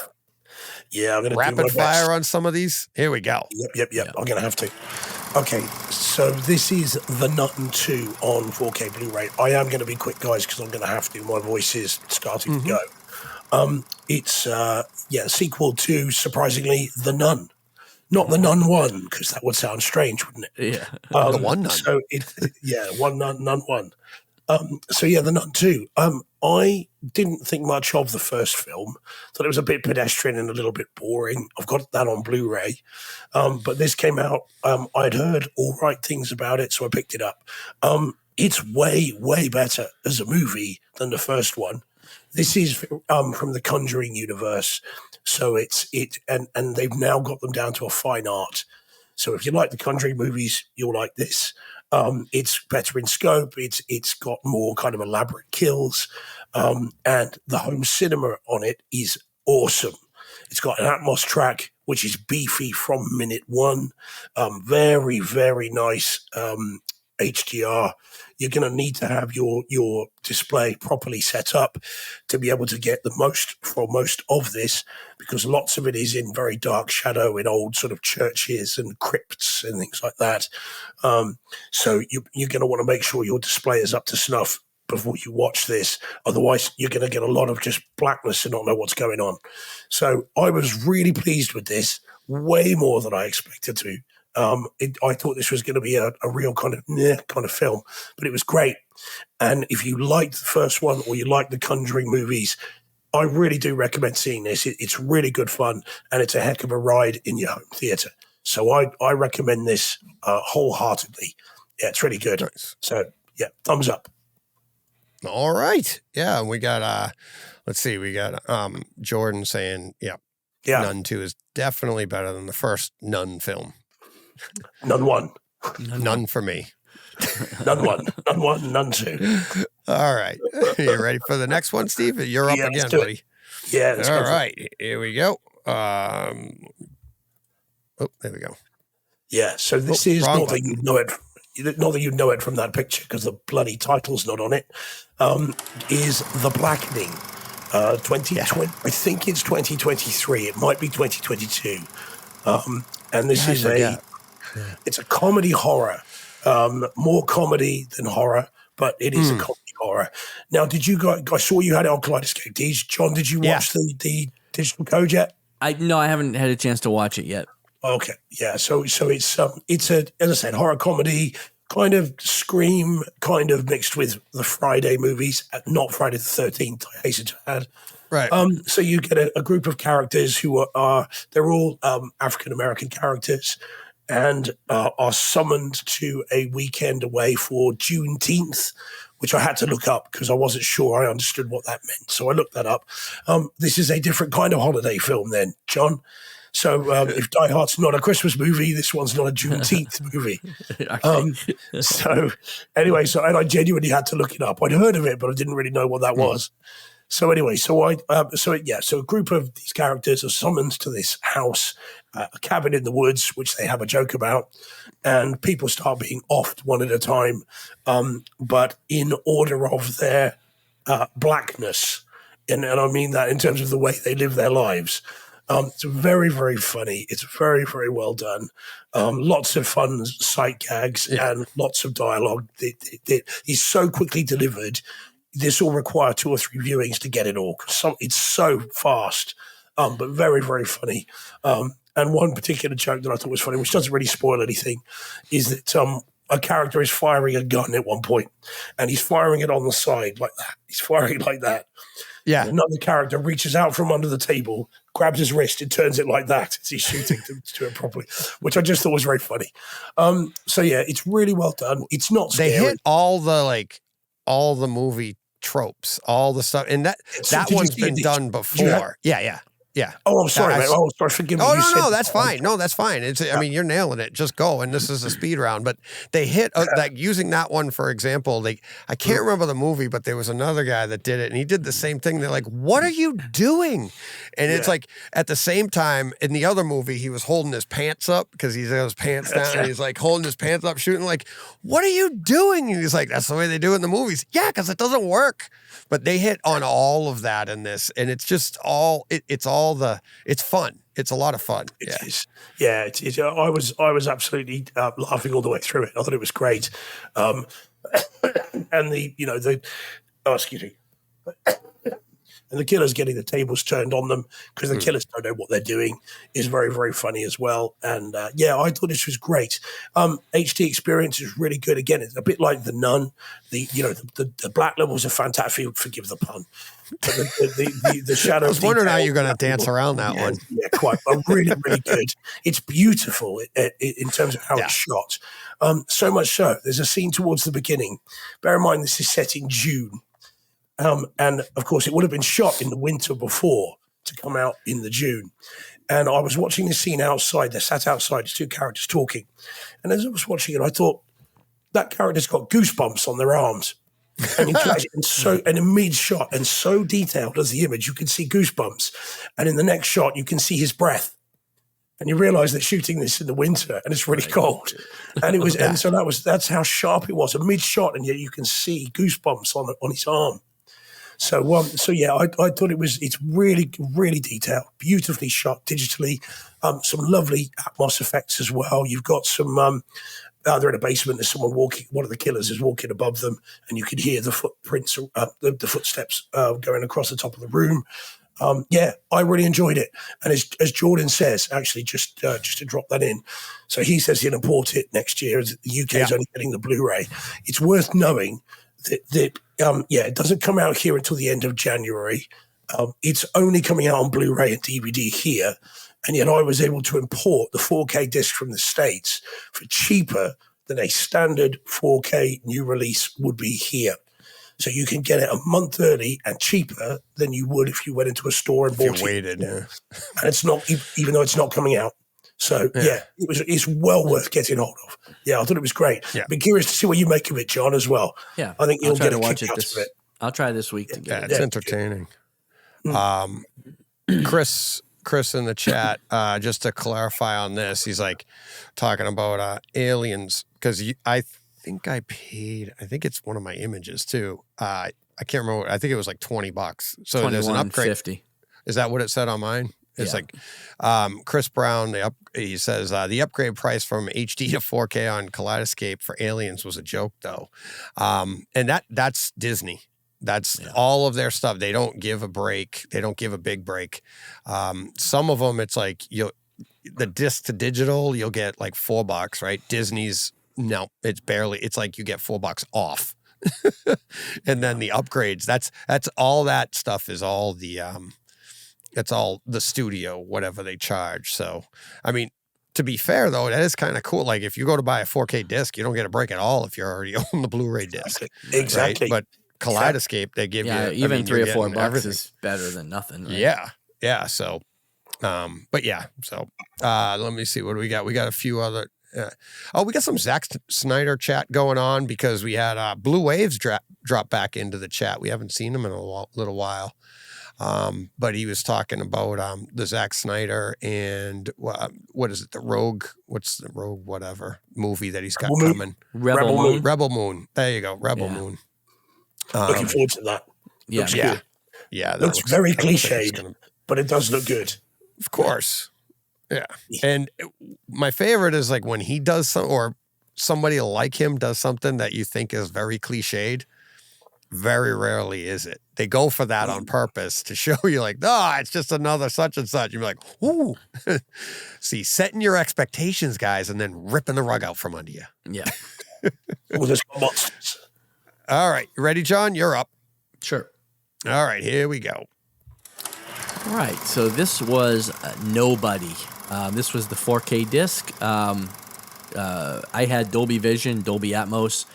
Yeah, I'm going to rapid fire on some of these. Here we go. Yep. I'm going to have to. Okay, so this is The Nun 2 on 4K Blu-ray. I am going to be quick, guys, because I'm going to have to. My voice is starting to go. It's sequel to, surprisingly, The Nun. Not The Nun 1, because that would sound strange, wouldn't it? Yeah. The One Nun. So One Nun, Nun 1. The Nun 2. I didn't think much of the first film. Thought it was a bit pedestrian and a little bit boring. I've got that on Blu-ray. But this came out. I'd heard all right things about it, so I picked it up. It's way, way better as a movie than the first one. This is from the Conjuring universe, so and they've now got them down to a fine art. So if you like the Conjuring movies, you'll like this. It's better in scope. It's got more kind of elaborate kills, and the home cinema on it is awesome. It's got an Atmos track which is beefy from minute one. Very, very nice HDR. You're going to need to have your display properly set up to be able to get the most from most of this, because lots of it is in very dark shadow in old sort of churches and crypts and things like that. So you're going to want to make sure your display is up to snuff before you watch this. Otherwise, you're going to get a lot of just blackness and not know what's going on. So I was really pleased with this, way more than I expected to. I thought this was going to be a real kind of film, but it was great. And if you liked the first one or you like the Conjuring movies, I really do recommend seeing this. It's really good fun, and it's a heck of a ride in your home theater. So I recommend this wholeheartedly. Yeah, it's really good. Nice. So yeah, thumbs up. All right. Yeah, we got let's see, we got Jordan saying, yeah, Nun 2 is definitely better than the first Nun film. Nun 1. None for me. Nun 1. Nun 1, Nun 2. All right. You ready for the next one, Steve? You're up again, buddy. Yeah. All right. Here we go. Oh, there we go. Yeah, so this is wrong not that you know it. Not that you know it from that picture because the bloody title's not on it. Is The Blackening 2020? I think it's 2023. It might be 2022. And this is it's a comedy horror, more comedy than horror, but it is a comedy horror. Now, did you guys? I saw you had it on Kaleidescape. John, did you watch the digital code yet? No, I haven't had a chance to watch it yet. Okay, yeah. So it's a, as I said, horror comedy, kind of Scream, kind of mixed with the Friday movies, not Friday the 13th. I hasten to add. Right. So you get a group of characters who they're all African American characters, and are summoned to a weekend away for Juneteenth, which I had to look up because I wasn't sure I understood what that meant. So I looked that up. This is a different kind of holiday film, then, John. So if Die Hard's not a Christmas movie, this one's not a Juneteenth movie. So anyway, and I genuinely had to look it up. I'd heard of it, but I didn't really know what that was. So anyway, so a group of these characters are summoned to this house, a cabin in the woods, which they have a joke about, and people start being offed one at a time, but in order of their blackness, and I mean that in terms of the way they live their lives. It's very, very funny. It's very, very well done. Lots of fun sight gags and lots of dialogue. It's so quickly delivered. This will require 2 or 3 viewings to get it all. It's so fast, but very, very funny. And one particular joke that I thought was funny, which doesn't really spoil anything, is that a character is firing a gun at one point, and he's firing it on the side like that. He's firing like that. Yeah. And another character reaches out from under the table, grabs his wrist, and turns it like that as he's shooting to do it properly, which I just thought was very funny. So yeah, it's really well done. It's not scary. They hit all the movie tropes, all the stuff, and that one's been done before. Yeah. Oh, I'm sorry, man. Oh, sorry. Forgive me. No, that's fine. No, that's fine. I mean, you're nailing it. Just go. And this is a speed round. But they hit, like using that one, for example, I can't remember the movie, but there was another guy that did it, and he did the same thing. They're like, what are you doing? And it's like, at the same time, in the other movie, he was holding his pants up because he's got his pants down, and he's like holding his pants up, shooting, like, what are you doing? And he's like, that's the way they do it in the movies. Yeah, because it doesn't work. But they hit on all of that in this, and it's just it's fun. It's a lot of fun. I was absolutely laughing all the way through it. I thought it was great. And excuse me. And the killers getting the tables turned on them because the killers don't know what they're doing is very, very funny as well. And I thought this was great. HD experience is really good. Again, it's a bit like The Nun. The black levels are fantastic. Forgive the pun. But the shadow. I was wondering how you're going to dance around that one. Yeah, quite. Really, really good. It's beautiful in terms of how it's shot. So much so, there's a scene towards the beginning. Bear in mind, this is set in June. And of course, it would have been shot in the winter before to come out in the June. And I was watching this scene outside. They sat outside, there's 2 characters talking. And as I was watching it, I thought, that character's got goosebumps on their arms. And in mid-shot, and so detailed as the image, you can see goosebumps. And in the next shot, you can see his breath. And you realize they're shooting this in the winter, and it's really cold. And it was, and so that's how sharp it was, a mid-shot, and yet you can see goosebumps on his arm. So I thought it's really, really detailed, beautifully shot digitally, some lovely Atmos effects as well. You've got some, they're in a basement, there's someone walking, one of the killers is walking above them, and you can hear the footprints, the footsteps going across the top of the room. I really enjoyed it. And as Jordan says, actually, just to drop that in, so he says he'll import it next year. The UK is only getting the Blu-ray. It's worth knowing that it doesn't come out here until the end of January. It's only coming out on Blu-ray and DVD here, and yet I was able to import the 4K disc from the States for cheaper than a standard 4K new release would be here. So you can get it a month early and cheaper than you would if you went into a store and bought it. Waited, And it's not, even though it's not coming out. So it's well worth getting hold of. Yeah, I thought it was great. Yeah. Been curious to see what you make of it, John, as well. Yeah, I think you'll get a watch kick out of it. I'll try this week to get it. It's entertaining. Chris Chris in the chat, just to clarify on this, he's like talking about aliens, because I think it's one of my images too. I can't remember. I think it was like $20. So there's an upgrade. $21.50. Is that what it said on mine? It's like Chris Brown, he says, the upgrade price from HD to 4K on Kaleidescape for Aliens was a joke, though. And that's Disney. That's all of their stuff. They don't give a break. They don't give a big break. Some of them, it's like the disc to digital, you'll get like $4, right? Disney's, no, it's like you get $4 off. And then the upgrades, that's all that stuff is all the... It's all the studio, whatever they charge. So, I mean, to be fair, though, that is kind of cool. Like, if you go to buy a 4K disc, you don't get a break at all if you already own the Blu-ray disc. Exactly. Right? But Kaleidescape, they give you... even $3 or $4 is better than nothing. Right? Yeah. So, but yeah. So, let me see. What do we got? We got a few other... we got some Zack Snyder chat going on because we had Blue Waves drop back into the chat. We haven't seen him in a little while. But he was talking about the Zack Snyder and what is it? The Rogue? What's the Rogue? Whatever movie that he's got coming? Rebel Moon. Rebel Moon. There you go. Rebel Moon. Looking forward to that. Looks good. Yeah. Looks very cliched, but it does look good. Of course. Yeah. And my favorite is like when he does or somebody like him does something that you think is very cliched. Very rarely is it. They go for that on purpose to show you like, it's just another such and such. You're like, ooh. See, setting your expectations, guys, and then ripping the rug out from under you. Yeah. Monsters. All right. You ready, John? You're up. Sure. All right. Here we go. All right. So this was Nobody. This was the 4K disc. I had Dolby Vision, Dolby Atmos.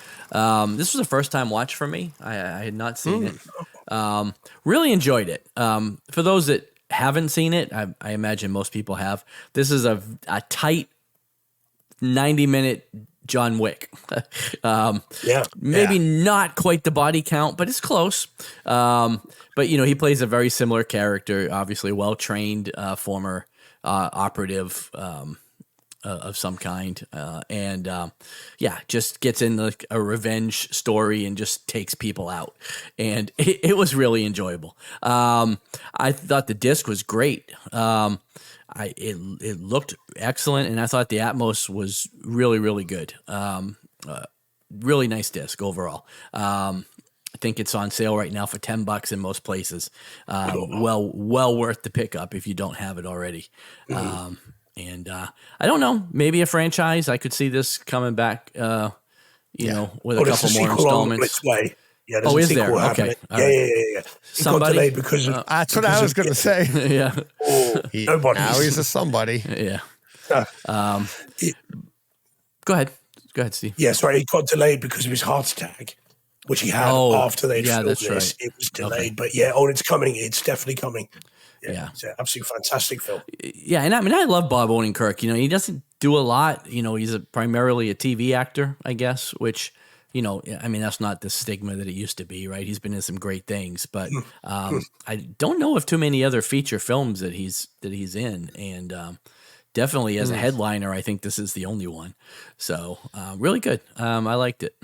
This was a first time watch for me. I had not seen it. Really enjoyed it. For those that haven't seen it, I imagine most people have. This is a tight 90-minute John Wick. Maybe not quite the body count, but it's close. But he plays a very similar character, obviously well-trained former operative of some kind, and just gets in like a revenge story and just takes people out, and it was really enjoyable. I thought the disc was great. It looked excellent, and I thought the Atmos was really, really good. Really nice disc overall. I think it's on sale right now for $10 in most places. Well worth the pickup if you don't have it already. And I don't know, maybe a franchise. I could see this coming back, with a couple more installments. Yeah, is there? Okay. Yeah. He got delayed because of... That's what I was going to say. Yeah. Nobody. Now he's a somebody. Yeah. Go ahead, Steve. Yeah, sorry. He got delayed because of his heart attack, which he had after they filmed this. Right. It was delayed. But it's coming. It's definitely coming. Yeah. It's an absolutely fantastic film. Yeah, and I love Bob Odenkirk. He doesn't do a lot. He's primarily a TV actor, I guess, which, that's not the stigma that it used to be, right? He's been in some great things, but I don't know of too many other feature films that he's in, and definitely as a headliner, I think this is the only one. So really good. I liked it.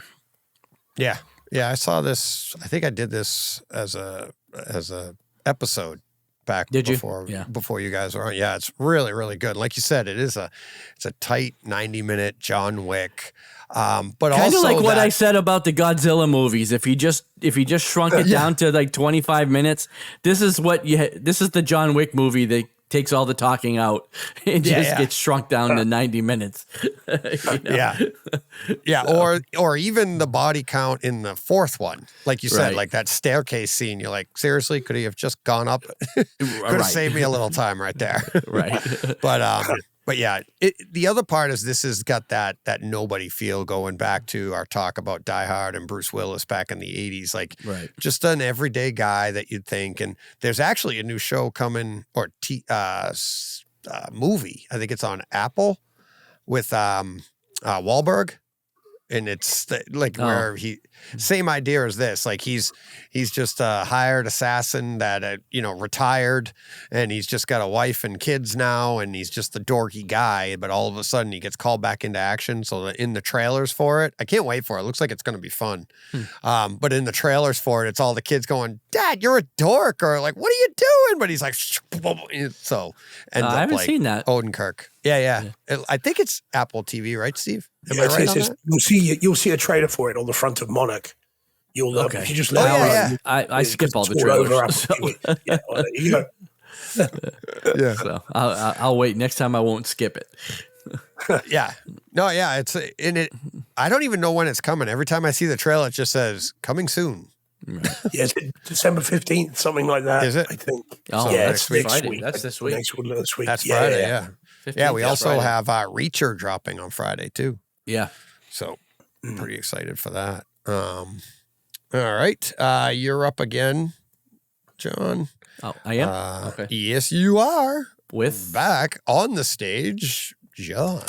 Yeah, I saw this. I think I did this as a episode back before you guys were on. Yeah, it's really, really good. Like you said, it's a tight 90-minute John Wick. But kind of like what I said about the Godzilla movies. If you just shrunk it down to like 25 minutes, this is the John Wick movie that takes all the talking out and gets shrunk down to 90 minutes. Or even the body count in the fourth one, like you said, like that staircase scene. You're like, seriously, could he have just gone up? Could have saved me a little time right there. Right. But yeah, the other part is this has got that Nobody feel, going back to our talk about Die Hard and Bruce Willis back in the 80s. Like, just an everyday guy that you'd think. And there's actually a new show coming, or movie. I think it's on Apple with Wahlberg. And it's where same idea as this, like he's just a hired assassin that, retired, and he's just got a wife and kids now, and he's just the dorky guy, but all of a sudden he gets called back into action. So in the trailers for it, I can't wait for it. It looks like it's going to be fun. But in the trailers for it, it's all the kids going, "Dad, you're a dork," or like, "What are you doing?" But he's like, so ends up I haven't like seen that. Odenkirk. Yeah. I think it's Apple TV, right, Steve? Am I Yeah, right on that? you'll see a trailer for it on the front of Monarch. You'll if you just let I skip all the it's all over trailers. Apple TV. Yeah, well, there you go. Yeah. So I'll wait. Next time I won't skip it. Yeah. No, yeah. It's in it. I don't even know when it's coming. Every time I see the trailer, it just says coming soon. Yeah, is it December 15th, something like that. Is it? I think. Oh, yeah, that's it's next Friday. week. That's this week. Next week. That's Friday. Yeah. 15th, Yeah. We that's also Friday. have Reacher dropping on Friday too. Yeah. So pretty excited for that. All right. You're up again, John. Oh, I am? Okay. Yes, you are. With? Back on the stage, John.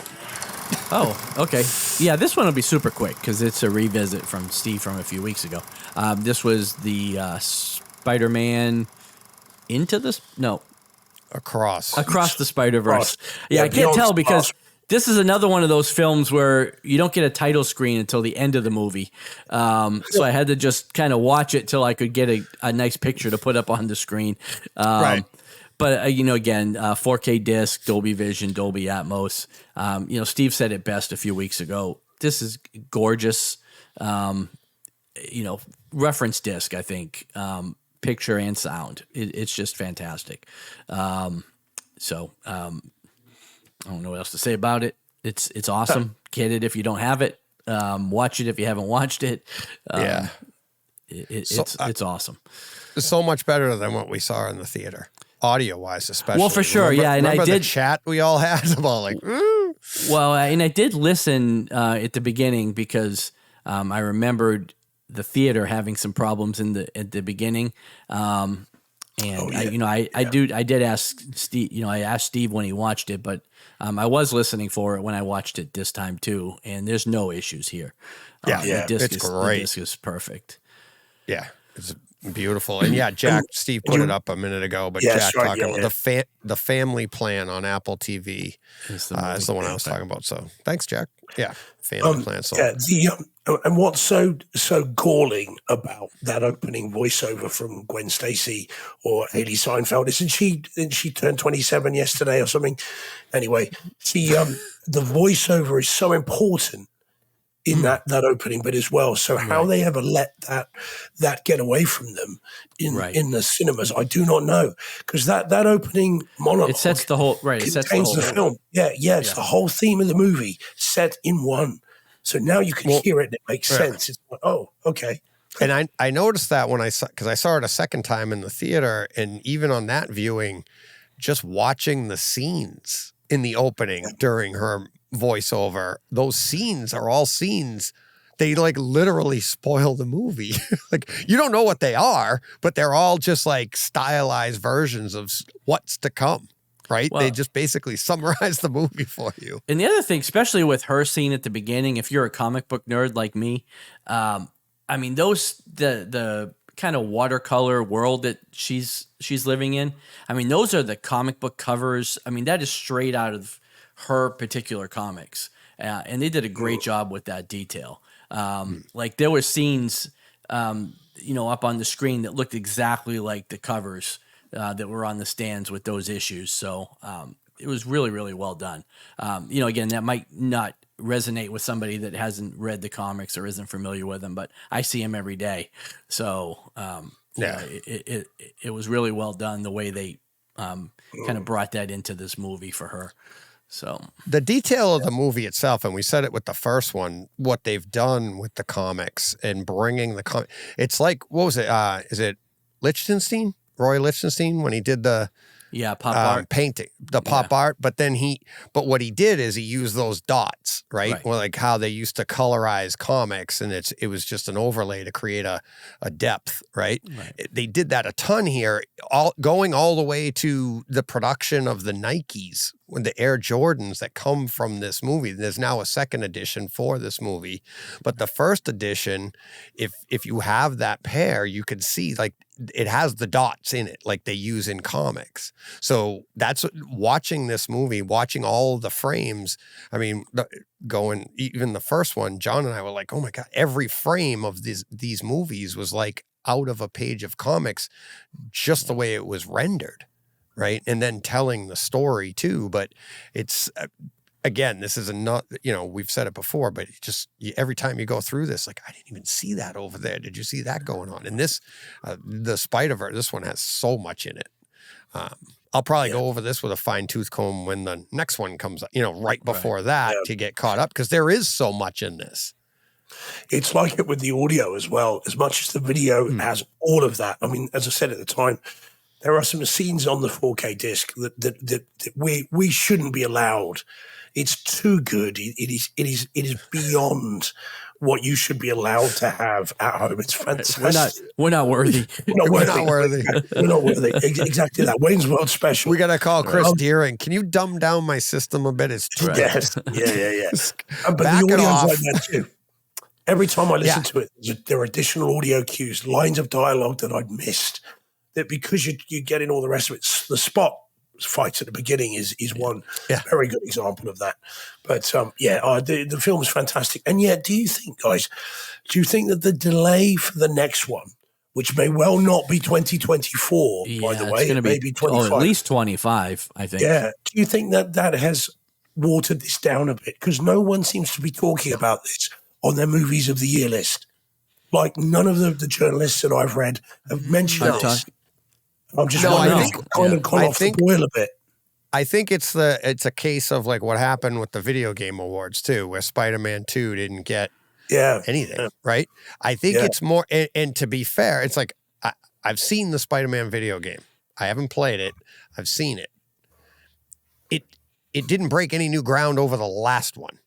Oh, okay. Yeah, this one will be super quick because it's a revisit from Steve from a few weeks ago. This was the Spider-Man Across the Spider-Verse. Yeah, I can't Beyond tell because Spider- this is another one of those films where you don't get a title screen until the end of the movie. So I had to just kind of watch it till I could get a nice picture to put up on the screen. Right. But, again, 4K disc, Dolby Vision, Dolby Atmos. Steve said it best a few weeks ago. This is gorgeous. Reference disc, I think. Picture and sound. It's just fantastic. I don't know what else to say about it. It's awesome. Get it if you don't have it. Watch it if you haven't watched it. Yeah. It's awesome. So much better than what we saw in the theater, audio wise, especially. Well, for sure, remember, yeah. And remember I the did chat we all had about like. Well, and I did listen at the beginning because I remembered the theater having some problems at the beginning. I did ask Steve. I asked Steve when he watched it, but I was listening for it when I watched it this time too. And there's no issues here. The disc it's great. The disc is perfect. Yeah, it's beautiful. And yeah, Steve put it up a minute ago, but Jack talking about the family plan on Apple TV is the one I was talking about. So thanks, Jack. Yeah, family plan. So and what's so galling about that opening voiceover from Gwen Stacy or Haley Seinfeld isn't she turned 27 yesterday or something? Anyway, the voiceover is so important in that opening bit as well. So how they ever let that get away from them in the cinemas, I do not know, because that opening monologue it sets the whole contains the film. It's the whole theme of the movie set in one. So now you can hear it and it makes sense. It's like, oh, okay. And I noticed that when I saw it a second time in the theater, and even on that viewing, just watching the scenes in the opening during her voiceover, those scenes are all scenes. They like literally spoil the movie. Like you don't know what they are, but they're all just like stylized versions of what's to come. Right? Well, they just basically summarize the movie for you. And the other thing, especially with her scene at the beginning, if you're a comic book nerd like me, the kind of watercolor world that she's living in, those are the comic book covers. that is straight out of her particular comics. And they did a great job with that detail. Like there were scenes, up on the screen that looked exactly like the covers that were on the stands with those issues. So it was really, really well done. Again, that might not resonate with somebody that hasn't read the comics or isn't familiar with them, but I see them every day. So it was really well done the way they kind of brought that into this movie for her. So the detail of the movie itself, and we said it with the first one, what they've done with the comics and bringing it's like, what was it? Is it Lichtenstein? Roy Lichtenstein, when he did the pop art painting, the pop art, but what he did is he used those dots, right? Well, like how they used to colorize comics, and it was just an overlay to create a depth, right? They did that a ton here, going all the way to the production of the Nikes when the Air Jordans that come from this movie. There's now a second edition for this movie, but the first edition, if you have that pair, you could see like it has the dots in it like they use in comics. So that's watching this movie, watching all the frames. I mean, going even the first one, John and I were like, oh my God, every frame of these movies was like out of a page of comics, just the way it was rendered. Right. And then telling the story too. But it's, again, this is not, we've said it before, but every time you go through this, like, I didn't even see that over there. Did you see that going on? And this, the Spider-Verse, this one has so much in it. I'll probably go over this with a fine tooth comb when the next one comes up, right before that to get caught up, because there is so much in this. It's like it with the audio as well, as much as the video has all of that. I mean, as I said at the time, there are some scenes on the 4K disc that we shouldn't be allowed. It's too good. It is beyond what you should be allowed to have at home. It's fantastic. We're not worthy. We're not worthy. We're not worthy. Exactly that. Wayne's World special. We got to call Chris Deering. Can you dumb down my system a bit? It's too good. Yes. Yeah. But the audio's like that too. Every time I listen to it, there are additional audio cues, lines of dialogue that I'd missed. That because you're getting all the rest of it, the spot fights at the beginning is one very good example of that. But the film is fantastic. And yet, do you think that the delay for the next one, which may well not be 2024, by the way, it may be 25. At least 25, I think. Yeah. Do you think that has watered this down a bit? Because no one seems to be talking about this on their movies of the year list. Like none of the journalists that I've read have mentioned this. I'm just wondering, kind of gone off the boil a bit. I think it's a case of like what happened with the video game awards too, where Spider-Man 2 didn't get anything, right? I think it's more, and to be fair, it's like I've seen the Spider-Man video game. I haven't played it. I've seen it. It didn't break any new ground over the last one.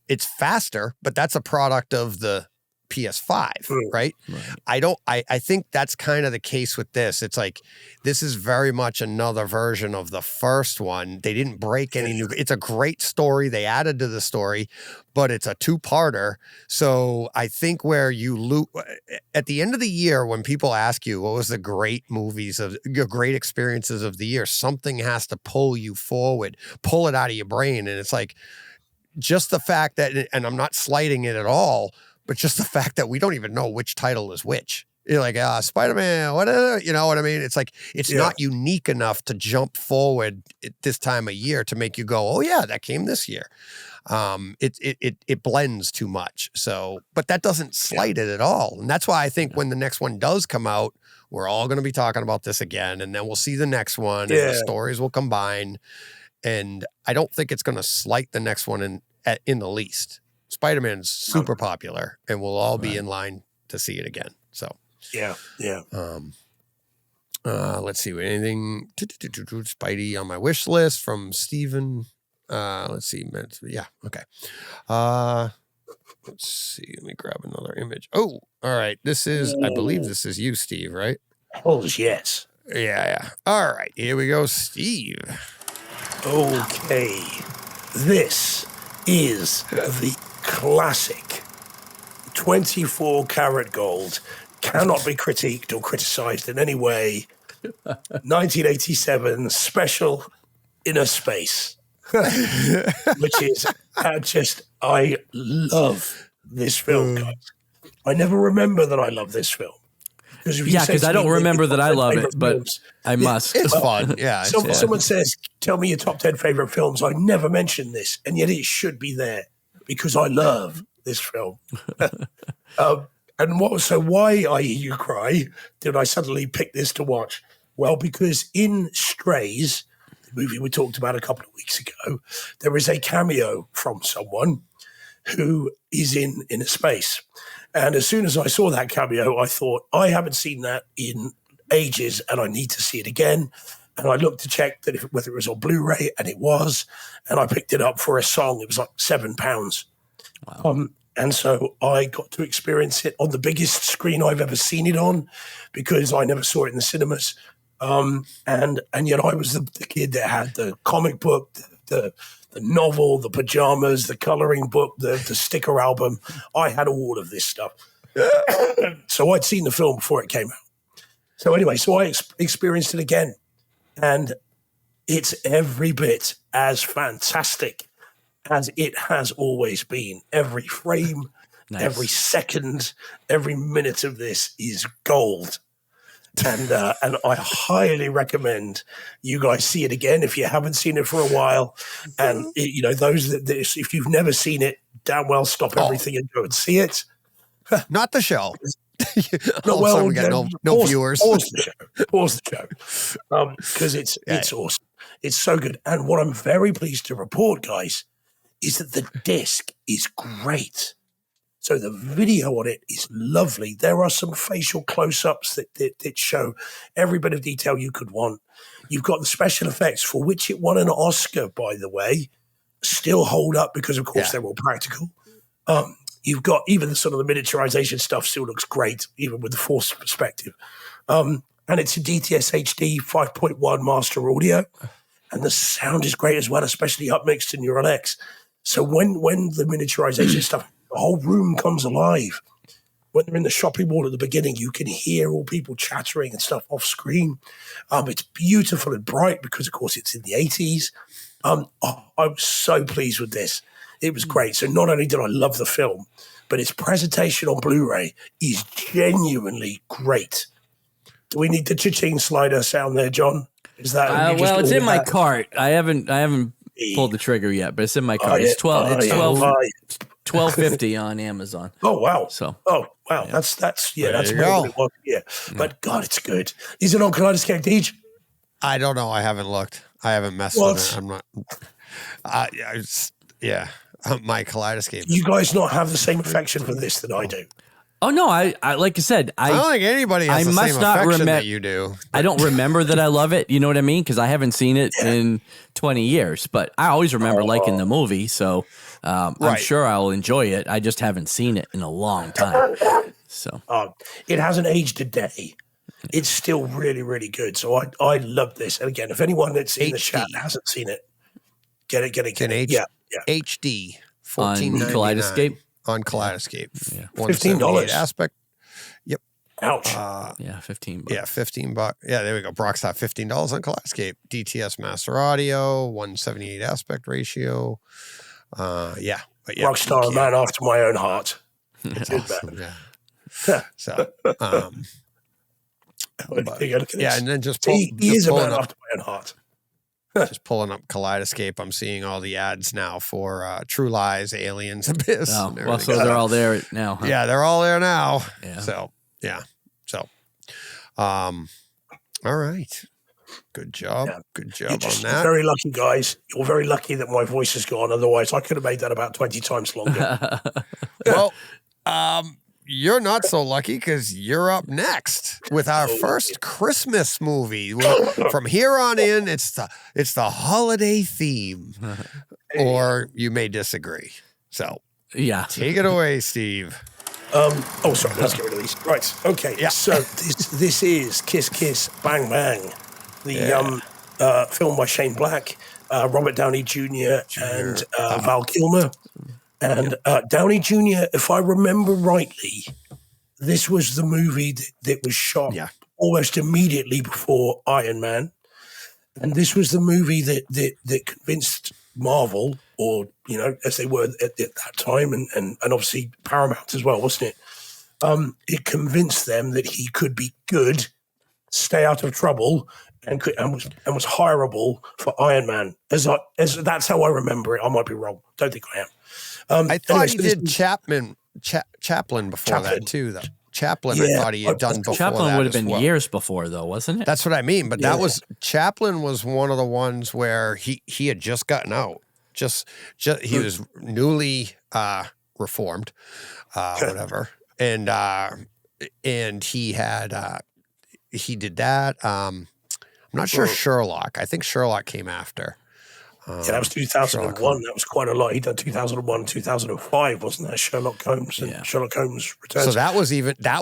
It's faster, but that's a product of the PS5, right? I think that's kind of the case with this. It's like, this is very much another version of the first one. They didn't break any new, it's a great story. They added to the story, but it's a two-parter. So I think where at the end of the year, when people ask you, what was the great movies of your great experiences of the year, something has to pull you forward, pull it out of your brain. And it's like, just the fact that, and I'm not slighting it at all, but just the fact that we don't even know which title is which. You're like, Spider-Man, whatever, you know what I mean? It's like, it's not unique enough to jump forward at this time of year to make you go, oh yeah, that came this year. It blends too much. So, but that doesn't slight it at all. And that's why I think when the next one does come out, we're all going to be talking about this again. And then we'll see the next one and the stories will combine. And I don't think it's going to slight the next one in the least. Spider-Man's super popular, and we'll all be in line to see it again. So let's see, anything Spidey on my wish list from Steven. Let's see, okay. Let's see. Let me grab another image. Oh, all right. This is, I believe this is you, Steve, right? Oh yes. Yeah. All right, here we go, Steve. Okay, this is the classic 24 karat gold, cannot be critiqued or criticized in any way. 1987 special Inner Space, which is I love this film, guys. I never remember that I love this film. Because I don't remember that I love it, but films, I must. It's fun. Yeah. Someone says, tell me your top 10 favorite films. I never mention this, and yet it should be there because I love this film. And why, I Hear You Cry, did I suddenly pick this to watch? Well, because in Strays, the movie we talked about a couple of weeks ago, there is a cameo from someone who is in Inner Space. And as soon as I saw that cameo, I thought, I haven't seen that in ages and I need to see it again. And I looked to check that whether it was on Blu-ray, and it was. And I picked it up for a song. It was like £7. Wow. And so I got to experience it on the biggest screen I've ever seen it on, because I never saw it in the cinemas. And yet I was the kid that had the comic book, the novel, the pajamas, the coloring book, the sticker album. I had all of this stuff. So I'd seen the film before it came out. So anyway, I experienced it again, and it's every bit as fantastic as it has always been. Every frame, every second, every minute of this is gold. And I highly recommend you guys see it again if you haven't seen it for a while. And those that if you've never seen it, damn well stop everything and go and see it. Not the show. No, we got no viewers. Pause the show. Because it's awesome. It's so good. And what I'm very pleased to report, guys, is that the disc is great. So the video on it is lovely. There are some facial close-ups that show every bit of detail you could want. You've got the special effects, for which it won an Oscar, by the way, still hold up because, of course, they're all practical. You've got even the sort of the miniaturization stuff still looks great, even with the forced perspective. And it's a DTS HD 5.1 master audio. And the sound is great as well, especially upmixed in Neural X. So when the miniaturization stuff, the whole room comes alive. When they're in the shopping mall at the beginning, you can hear all people chattering and stuff off screen. It's beautiful and bright because, of course, it's in the 80s. I was so pleased with this. It was great. So not only did I love the film, but its presentation on Blu-ray is genuinely great. Do we need the cha-ching slider sound there, John? Is that well? It's in my cart. I haven't pulled the trigger yet, but it's in my cart. It's $12.50 on Amazon. Oh wow! So wow, yeah. That's more than it was. Yeah, but God, it's good. Is it on Kaleidescape, Deej? I don't know. I haven't looked. I haven't messed with it. I'm not. My Kaleidescape. You guys not have the same affection for this that I do. Oh no, I like I said, I don't think anybody has the same affection that you do. I don't remember that I love it. You know what I mean? Because I haven't seen it in 20 years, but I always remember liking the movie. So I'm sure I'll enjoy it. I just haven't seen it in a long time. So it hasn't aged a day. It's still really, really good. So I love this. And again, if anyone that's in the chat hasn't seen it, get it. Yeah. HD on Kaleidescape. On Kaleidescape, $15 aspect. Yep. Ouch. $15. Yeah, $15. Yeah, there we go. Brock's at $15 on Kaleidescape. DTS Master Audio, 178 aspect ratio. But Rockstar, man after my own heart. It's awesome. So, and then just he is a man after my own heart. Just pulling up Kaleidescape, I'm seeing all the ads now for True Lies, Aliens, Abyss. Oh, well, so they're all there now. Huh? Yeah, they're all there now. Yeah. So, all right. Good job. Yeah. Good job on that. You're very lucky, guys. You're very lucky that my voice is gone. Otherwise, I could have made that about 20 times longer. Well, you're not so lucky because you're up next with our first Christmas movie. From here on in, it's the holiday theme, or you may disagree. So, take it away, Steve. Sorry. Let's get rid of these. Right. Okay. Yeah. So this is Kiss Kiss Bang Bang, the film by Shane Black, Robert Downey Jr. and Val Kilmer. And Downey Jr., if I remember rightly, this was the movie that was shot almost immediately before Iron Man. And this was the movie that convinced Marvel, or, as they were at that time, and obviously Paramount as well, wasn't it? It convinced them that he could be good, stay out of trouble, and was hireable for Iron Man. As that's how I remember it. I might be wrong. Don't think I am. I thought he did Chaplin before that too, though. Chaplin, I thought he had done before. Chaplin would have been years before, though, wasn't it? That's what I mean. But that was Chaplin was one of the ones where he had just gotten out. Just he was newly reformed, whatever, and he had he did that. I'm not sure Sherlock. I think Sherlock came after. That was 2001. That was quite a lot. He done 2001, 2005, wasn't that? Sherlock Holmes and Sherlock Holmes Returns. So that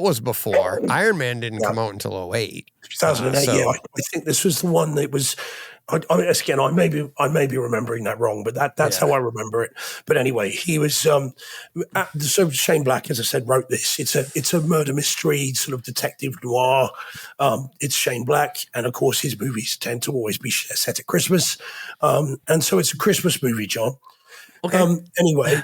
was before. Iron Man didn't come out until 2008. 2008, I think this was the one that was, again, I may be remembering that wrong, but that's how I remember it. But anyway, he was so Shane Black, as I said, wrote this. It's a murder mystery, sort of detective noir. It's Shane Black, and of course, his movies tend to always be set at Christmas, and so it's a Christmas movie, John. Okay. Anyway,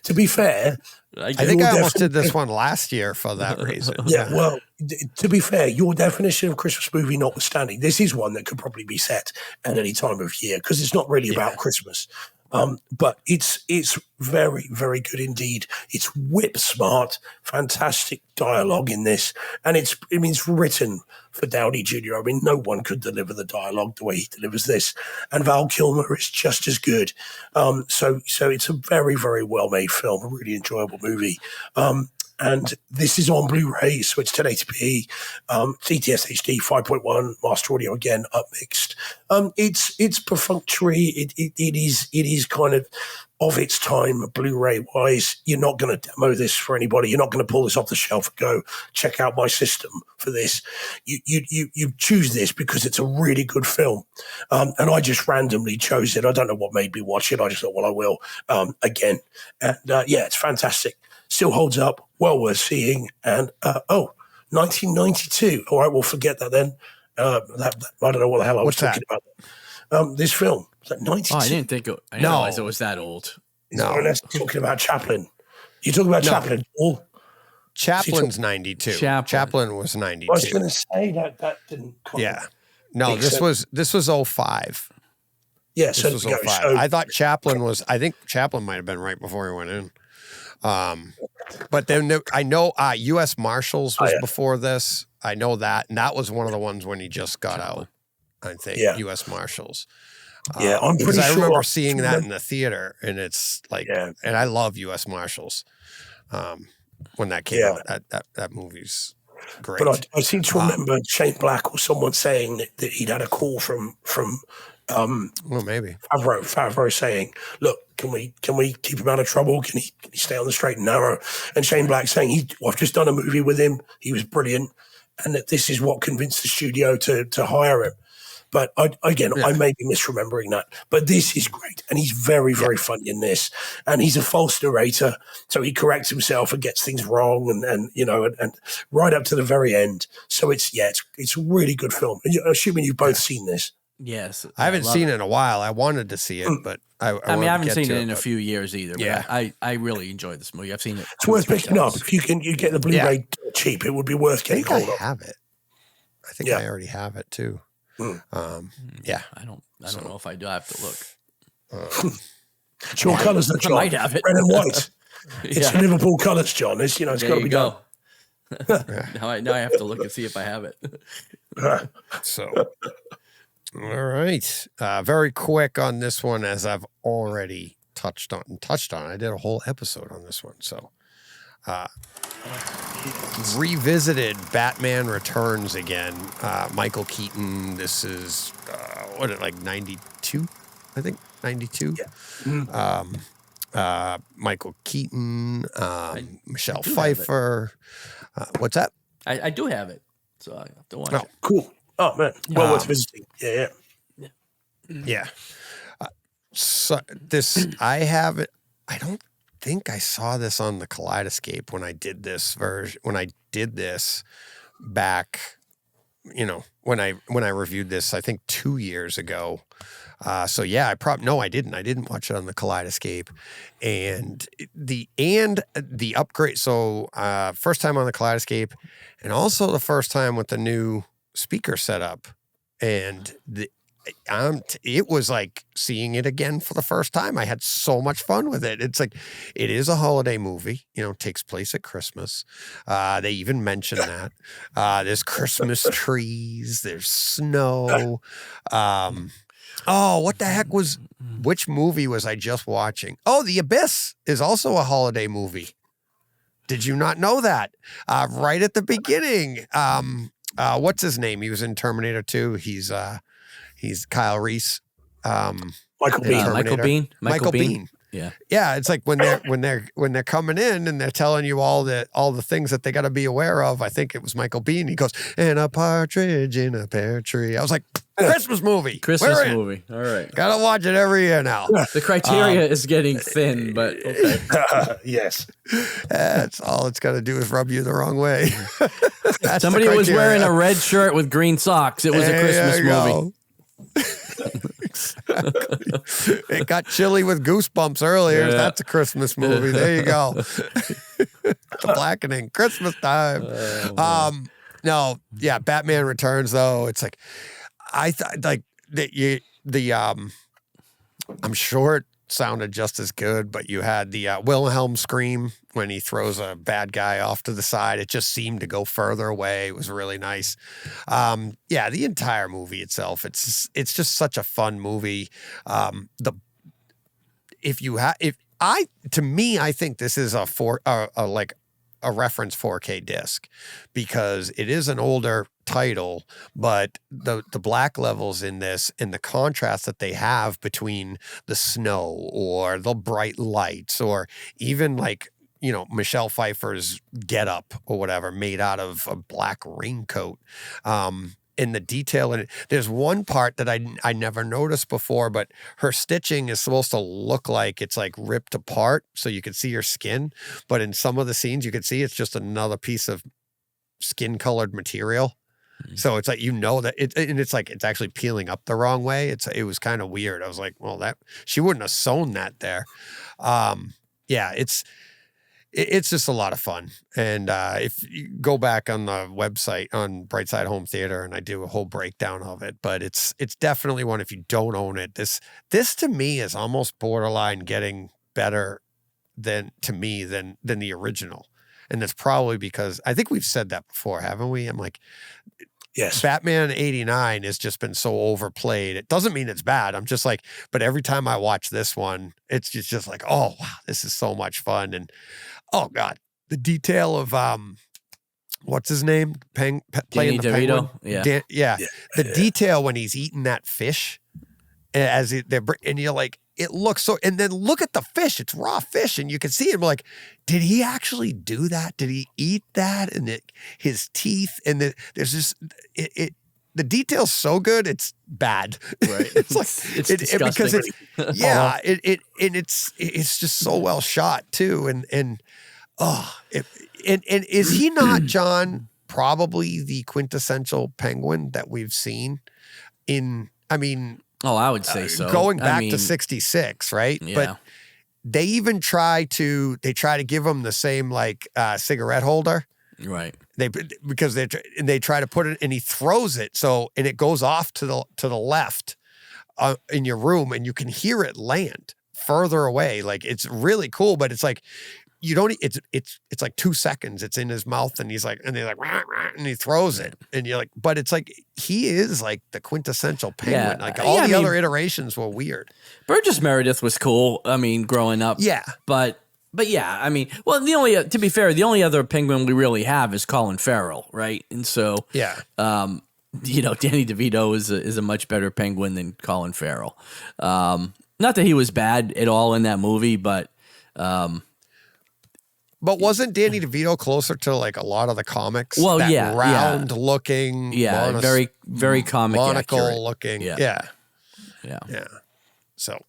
to be fair, I think I almost did this one last year for that reason. Yeah, well, to be fair, your definition of Christmas movie notwithstanding, this is one that could probably be set at any time of year because it's not really about Christmas. But it's very, very good indeed. It's whip smart, fantastic dialogue in this, and it's written for Downey Jr. I mean, no one could deliver the dialogue the way he delivers this, and Val Kilmer is just as good. So it's a very, very well made film, a really enjoyable movie. And this is on Blu-ray, so it's 1080p, DTS HD 5.1, master audio again, upmixed. It's perfunctory. It is kind of its time, Blu-ray wise. You're not going to demo this for anybody. You're not going to pull this off the shelf and go check out my system for this. You choose this because it's a really good film, and I just randomly chose it. I don't know what made me watch it. I just thought, well, I will again, and it's fantastic. Still holds up, well worth seeing. And 1992. All right, we'll forget that then. I don't know what the hell I was talking about. This film was that 92. Oh, I didn't realize it was that old. No, unless talking about Chaplin. You talking about Chaplin? Chaplin's 92. Chaplin was 92. I was going to say that didn't. No, this was 05. Yeah, this was 05. I thought Chaplin was. I think Chaplin might have been right before he went in. But then I know U.S. Marshals was before this. I know that, and that was one of the ones when he just got out. I think U.S. Marshals. I'm pretty sure. I remember seeing that in the theater, and it's like, and I love U.S. Marshals. When that came out, that movie's great. But I seem to remember Shane Black or someone saying that he'd had a call from well, maybe Favreau saying, "Look, can we keep him out of trouble? Can he stay on the straight and narrow?" And Shane Black saying, "I've just done a movie with him. He was brilliant, and that this is what convinced the studio to hire him." But I may be misremembering that. But this is great, and he's very, very funny in this. And he's a false narrator, so he corrects himself and gets things wrong, and right up to the very end. So it's a really good film. And assuming you've both seen this. Yes, I haven't seen it in a while. I wanted to see it, but I haven't seen it in a few years either. Yeah, but I really enjoyed this movie. I've seen it. It's worth picking up if you get the Blu-ray cheap. It would be worth getting hold of. I have it. I think I already have it too. I don't know if I do. I have to look. It's your colours, John. I might have it. Red and white. It's Liverpool colours, John. It's got to be done. Now I have to look and see if I have it. So. All right. Very quick on this one, as I've already touched on. I did a whole episode on this one. So, revisited Batman Returns again. Michael Keaton. This is, 92? I think 92. Yeah. Michael Keaton, Michelle Pfeiffer. What's that? I do have it. So I have to watch it. Cool. Oh, man. Well worth visiting. Yeah. So this, I have it. I don't think I saw this on the Kaleidescape when I did this version. When I did this back, when I reviewed this, I think 2 years ago. I didn't. I didn't watch it on the Kaleidescape, and the upgrade. So first time on the Kaleidescape, and also the first time with the new speaker setup, and it was like seeing it again for the first time. I had so much fun with it. It's like, it is a holiday movie, takes place at Christmas. They even mention that. There's Christmas trees, there's snow. What the heck which movie was I just watching? Oh, The Abyss is also a holiday movie. Did you not know that? Right at the beginning. What's his name? He was in Terminator 2. He's Kyle Reese. Michael Biehn. Michael Biehn. Yeah, it's like when they're coming in and they're telling you all the things that they got to be aware of. I think it was Michael Biehn. He goes, "And a partridge in a pear tree." I was like, Christmas movie. Christmas movie. All right. Gotta watch it every year now. The criteria is getting thin, but okay. Yes. That's all it's got to do is rub you the wrong way. Somebody was wearing a red shirt with green socks. It was a Christmas movie. Exactly. It got chilly with Goosebumps earlier. Yeah. That's a Christmas movie. There you go. The Blackening, Christmas time. No, yeah, Batman Returns though. It's like I thought like I'm sure it sounded just as good, but you had the Wilhelm scream when he throws a bad guy off to the side. It just seemed to go further away. It was really nice. Yeah, the entire movie itself, it's just such a fun movie. I think this is a reference 4K disc because it is an older title, but the black levels in this and the contrast that they have between the snow or the bright lights or even like, you know, Michelle Pfeiffer's getup or whatever made out of a black raincoat. In the detail in it. There's one part that I never noticed before, but her stitching is supposed to look like it's like ripped apart so you can see her skin. But in some of the scenes you can see it's just another piece of skin colored material. Mm-hmm. So it's like, you know, that it's like, it's actually peeling up the wrong way. It was kind of weird. I was like, well, she wouldn't have sewn that there. Yeah, it's just a lot of fun. And if you go back on the website on Brightside Home Theater, and I do a whole breakdown of it, but it's definitely one, if you don't own it, this to me is almost borderline getting better than the original. And that's probably because I think we've said that before, haven't we? I'm like, yes, Batman 89 has just been so overplayed. It doesn't mean it's bad. I'm just like, but every time I watch this one, it's just like, oh, wow, this is so much fun. And oh God, the detail of, what's his name? Playing Danny the DeVito. Penguin. Yeah. The detail when he's eating that fish and you're like, it looks so, and then look at the fish. It's raw fish. And you can see him like, did he actually do that? Did he eat that? And his teeth and there's just, the detail's so good, it's bad. Right. It's like, it's disgusting. Because yeah, it's just so well shot too. And is he not, John, probably the quintessential Penguin that we've seen Oh, I would say so. Going back to 66, right? Yeah. But they even try to give him the same like cigarette holder. Right. Because they try to put it, and he throws it, and it goes off to the left in your room, and you can hear it land further away. Like, it's really cool, but it's like you don't. It's like 2 seconds. It's in his mouth, and he's like, and they're like, rah, rah, and he throws it, and you're like, but it's like he is like the quintessential Penguin. Yeah. Like all the other iterations were weird. Burgess Meredith was cool. Growing up. Yeah, but yeah, well, to be fair, the only other Penguin we really have is Colin Farrell, right? And so, yeah, Danny DeVito is a much better Penguin than Colin Farrell. Not that he was bad at all in that movie, but wasn't Danny DeVito closer to like a lot of the comics? Well, that round looking, very, very comic monocle accurate. looking, yeah. So,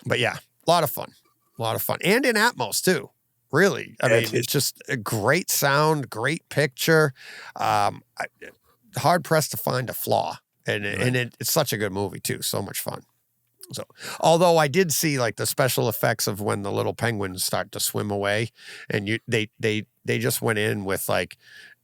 but yeah, a lot of fun, and in Atmos too. Really, it's just a great sound, great picture. Hard pressed to find a flaw, and it's such a good movie too. So much fun. So, although I did see like the special effects of when the little penguins start to swim away, and they just went in with like,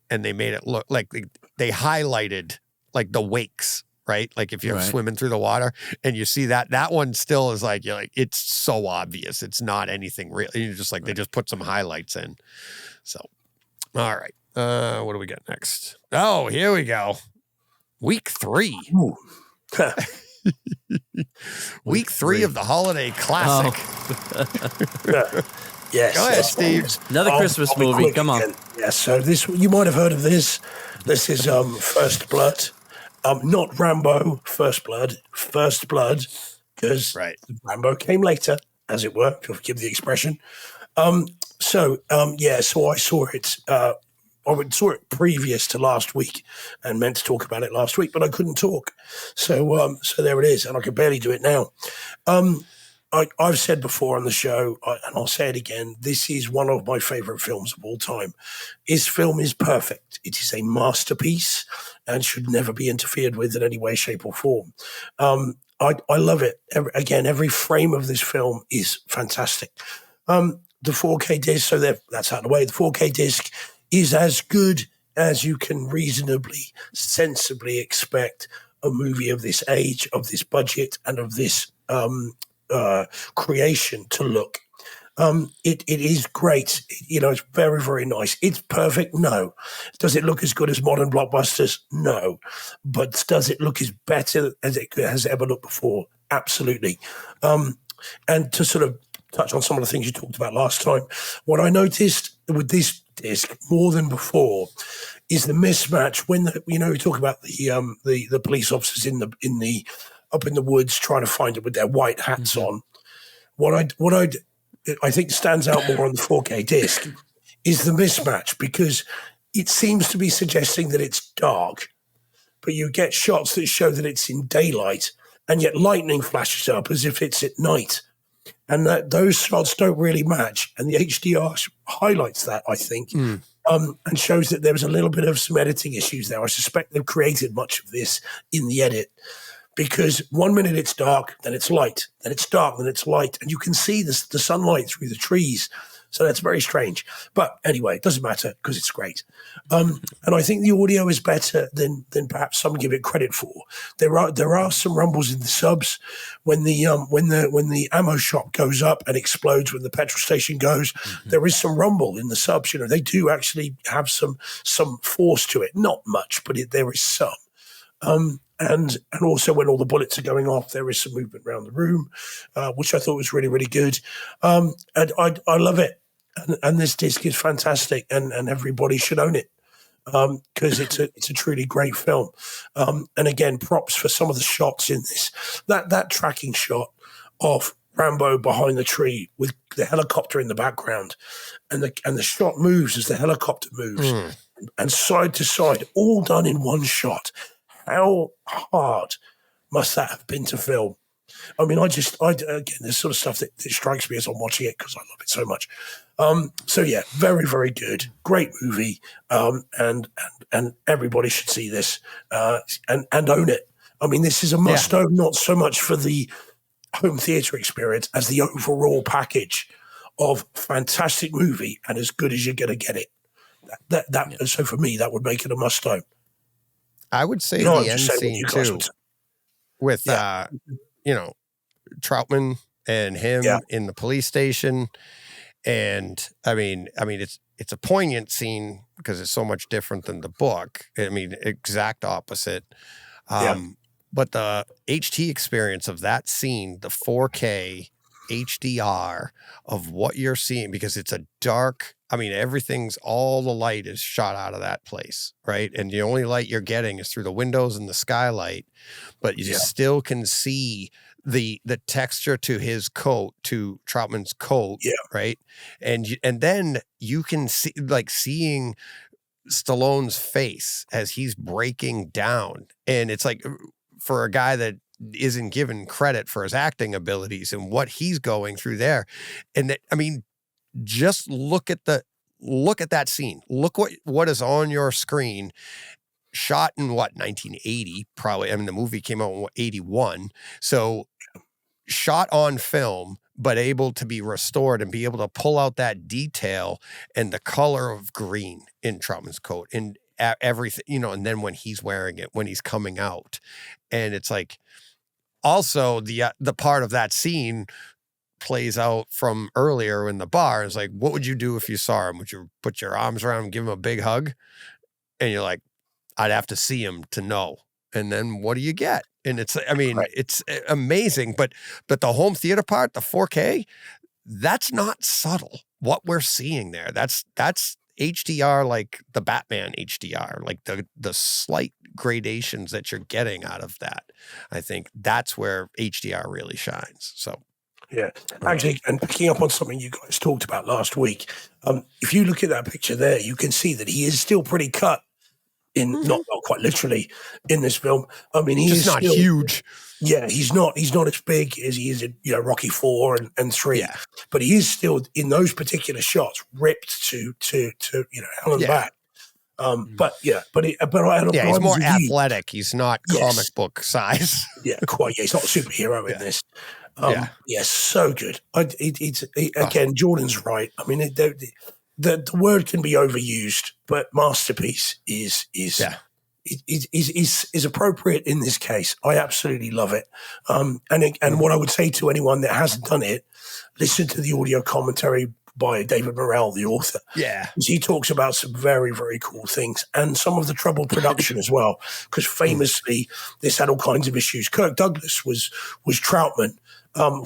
and they made it look like they highlighted like the wakes, right? Like if you're swimming through the water and you see that one still is like, you're like, it's so obvious. It's not anything real. You're just like, they just put some highlights in. So, all right. What do we got next? Oh, here we go. Week 3. Week 3 of the holiday classic. Yes. Go ahead, Steve. Another Christmas movie. Come on. Yes. So this, you might have heard of this. This is First Blood. Not Rambo. First Blood. Because Rambo came later. as it were, if you'll forgive the expression. So I saw it. I saw it previous to last week and meant to talk about it last week, but I couldn't talk. So there it is, and I can barely do it now. I've said before on the show, and I'll say it again, this is one of my favorite films of all time. This film is perfect. It is a masterpiece and should never be interfered with in any way, shape, or form. I love it. Every frame of this film is fantastic. The 4K disc, so that's out of the way. The 4K disc is as good as you can reasonably, sensibly expect a movie of this age, of this budget, and of this creation to look. It is great. It's very, very nice. It's perfect? No. Does it look as good as modern blockbusters? No. But does it look as better as it has ever looked before? Absolutely. And to sort of touch on some of the things you talked about last time, what I noticed with this disc more than before is the mismatch when we talk about the police officers up in the woods trying to find it with their white hats on. What I think stands out more on the 4K disc is the mismatch, because it seems to be suggesting that it's dark, but you get shots that show that it's in daylight, and yet lightning flashes up as if it's at night. And that those shots don't really match. And the HDR highlights that, I think, and shows that there was a little bit of some editing issues there. I suspect they've created much of this in the edit, because 1 minute it's dark, then it's light, then it's dark, then it's light, and you can see the sunlight through the trees. So that's very strange. But anyway, it doesn't matter because it's great. And I think the audio is better than perhaps some give it credit for. There are some rumbles in the subs when the ammo shop goes up and explodes when the petrol station goes. There is some rumble in the subs. They do actually have some force to it. Not much, but there is some. And also when all the bullets are going off, there is some movement around the room, which I thought was really, really good. And I love it. And this disc is fantastic, and everybody should own it, because it's a truly great film. And again, props for some of the shots in this. That tracking shot of Rambo behind the tree with the helicopter in the background, and the shot moves as the helicopter moves, and side to side, all done in one shot. How hard must that have been to film? I mean, again, there's sort of stuff that strikes me as I'm watching it because I love it so much. So yeah, very, very good, great movie, and everybody should see this and own it. I mean, this is a must-own, not so much for the home theater experience as the overall package of fantastic movie and as good as you're going to get it. So for me, that would make it a must-own. I would say the end scene too, with Troutman and him in the police station, and I mean it's a poignant scene because it's so much different than the book. I mean, exact opposite. But the HT experience of that scene, the 4K HDR of what you're seeing, because it's a dark. I mean, all the light is shot out of that place, right? And the only light you're getting is through the windows and the skylight, but you still can see the texture to his coat, to Troutman's coat, right? And then you can see, like, seeing Stallone's face as he's breaking down. And it's like, for a guy that isn't given credit for his acting abilities and what he's going through there. And that, I mean, just look at that scene. Look what is on your screen, shot in 1980, probably. I mean, the movie came out in 81. So shot on film, but able to be restored and be able to pull out that detail and the color of green in Troutman's coat and everything, and then when he's wearing it, when he's coming out. And it's like, also the part of that scene plays out from earlier in the bar. It's like, what would you do if you saw him? Would you put your arms around him, give him a big hug? And you're like, I'd have to see him to know. And then what do you get? And it's, I mean, it's amazing, but the home theater part, the 4K, that's not subtle. What we're seeing there, that's HDR, like the Batman HDR, like the slight gradations that you're getting out of that. I think that's where HDR really shines. So Yeah. Actually, and picking up on something you guys talked about last week, if you look at that picture there, you can see that he is still pretty cut in, not quite literally in this film. I mean, he Just is not still huge. Yeah, he's not as big as he is in, Rocky 4 and 3. Yeah. But he is still in those particular shots ripped to hell and back. But he's more athletic. He's not comic book size. Yeah, quite. Yeah, he's not a superhero in this. So good. Again, Jordan's right. I mean, the word can be overused, but masterpiece is appropriate in this case. I absolutely love it. And what I would say to anyone that hasn't done it, listen to the audio commentary by David Morrell, the author. Yeah. Because he talks about some very, very cool things and some of the troubled production as well. Because famously, this had all kinds of issues. Kirk Douglas was Troutman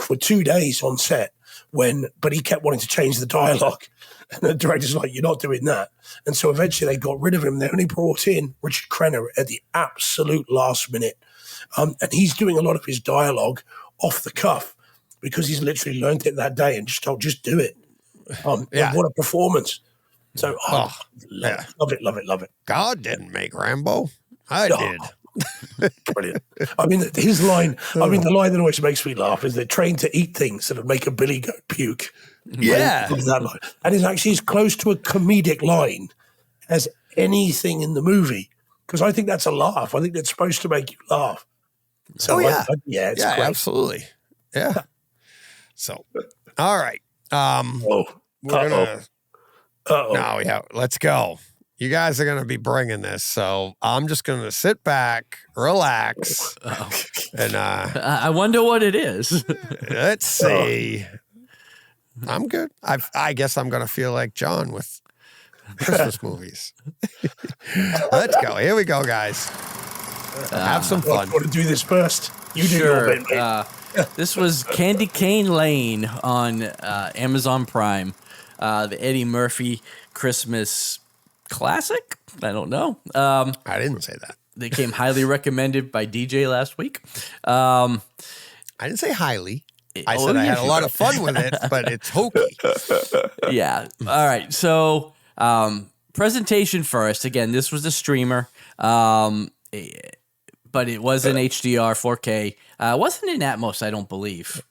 for 2 days on set, but he kept wanting to change the dialogue. And the director's like, "You're not doing that." And so eventually they got rid of him. They only brought in Richard Crenna at the absolute last minute. And he's doing a lot of his dialogue off the cuff because he's literally learned it that day and just told, just do it. What a performance. So, love it. God didn't make Rambo. I did. Brilliant. I mean, his line, the line that always makes me laugh is they're trained to eat things that would make a billy goat puke. Yeah. That line. And it's actually as close to a comedic line as anything in the movie. Because I think that's a laugh. I think that's supposed to make you laugh. So, it's great. Absolutely. Yeah. So, all right. We're gonna. No, let's go. You guys are gonna be bringing this, so I'm just gonna sit back, relax, and I wonder what it is. Let's see. I'm good. I guess I'm gonna feel like John with Christmas movies. Let's go. Here we go, guys. Have some fun. I want to do this first. You do your bit, mate. This was Candy Cane Lane on Amazon Prime, the Eddie Murphy Christmas classic. I don't know. I didn't say that. They came highly recommended by DJ last week. I didn't say highly. I said I had a lot of fun with it, but it's hokey. Yeah. All right. So presentation first. Again, this was a streamer. But it was in HDR 4K. It wasn't in Atmos, I don't believe.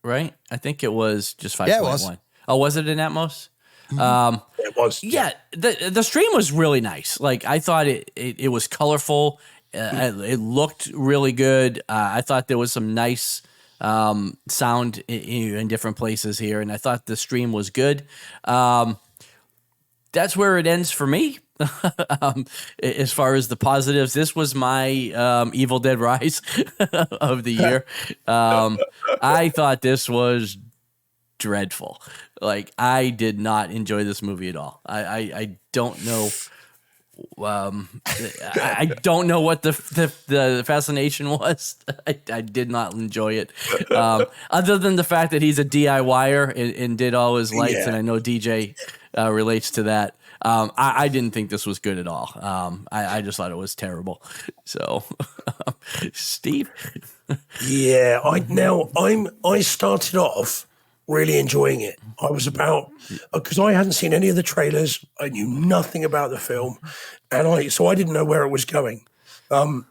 Right? I think it was just 5.1. Yeah, it was. Oh, was it in Atmos? It was. Yeah, the stream was really nice. Like, I thought it was colorful. It looked really good. I thought there was some nice sound in different places here, and I thought the stream was good. That's where it ends for me. As far as the positives, this was my Evil Dead Rise of the year. I thought this was dreadful. Like, I did not enjoy this movie at all. I don't know. I don't know what the fascination was. I did not enjoy it. Other than the fact that he's a DIYer and did all his lights, and I know DJ relates to that. I didn't think this was good at all. I just thought it was terrible. So, Steve? Yeah, I started off really enjoying it. I was because I hadn't seen any of the trailers. I knew nothing about the film, and so I didn't know where it was going. And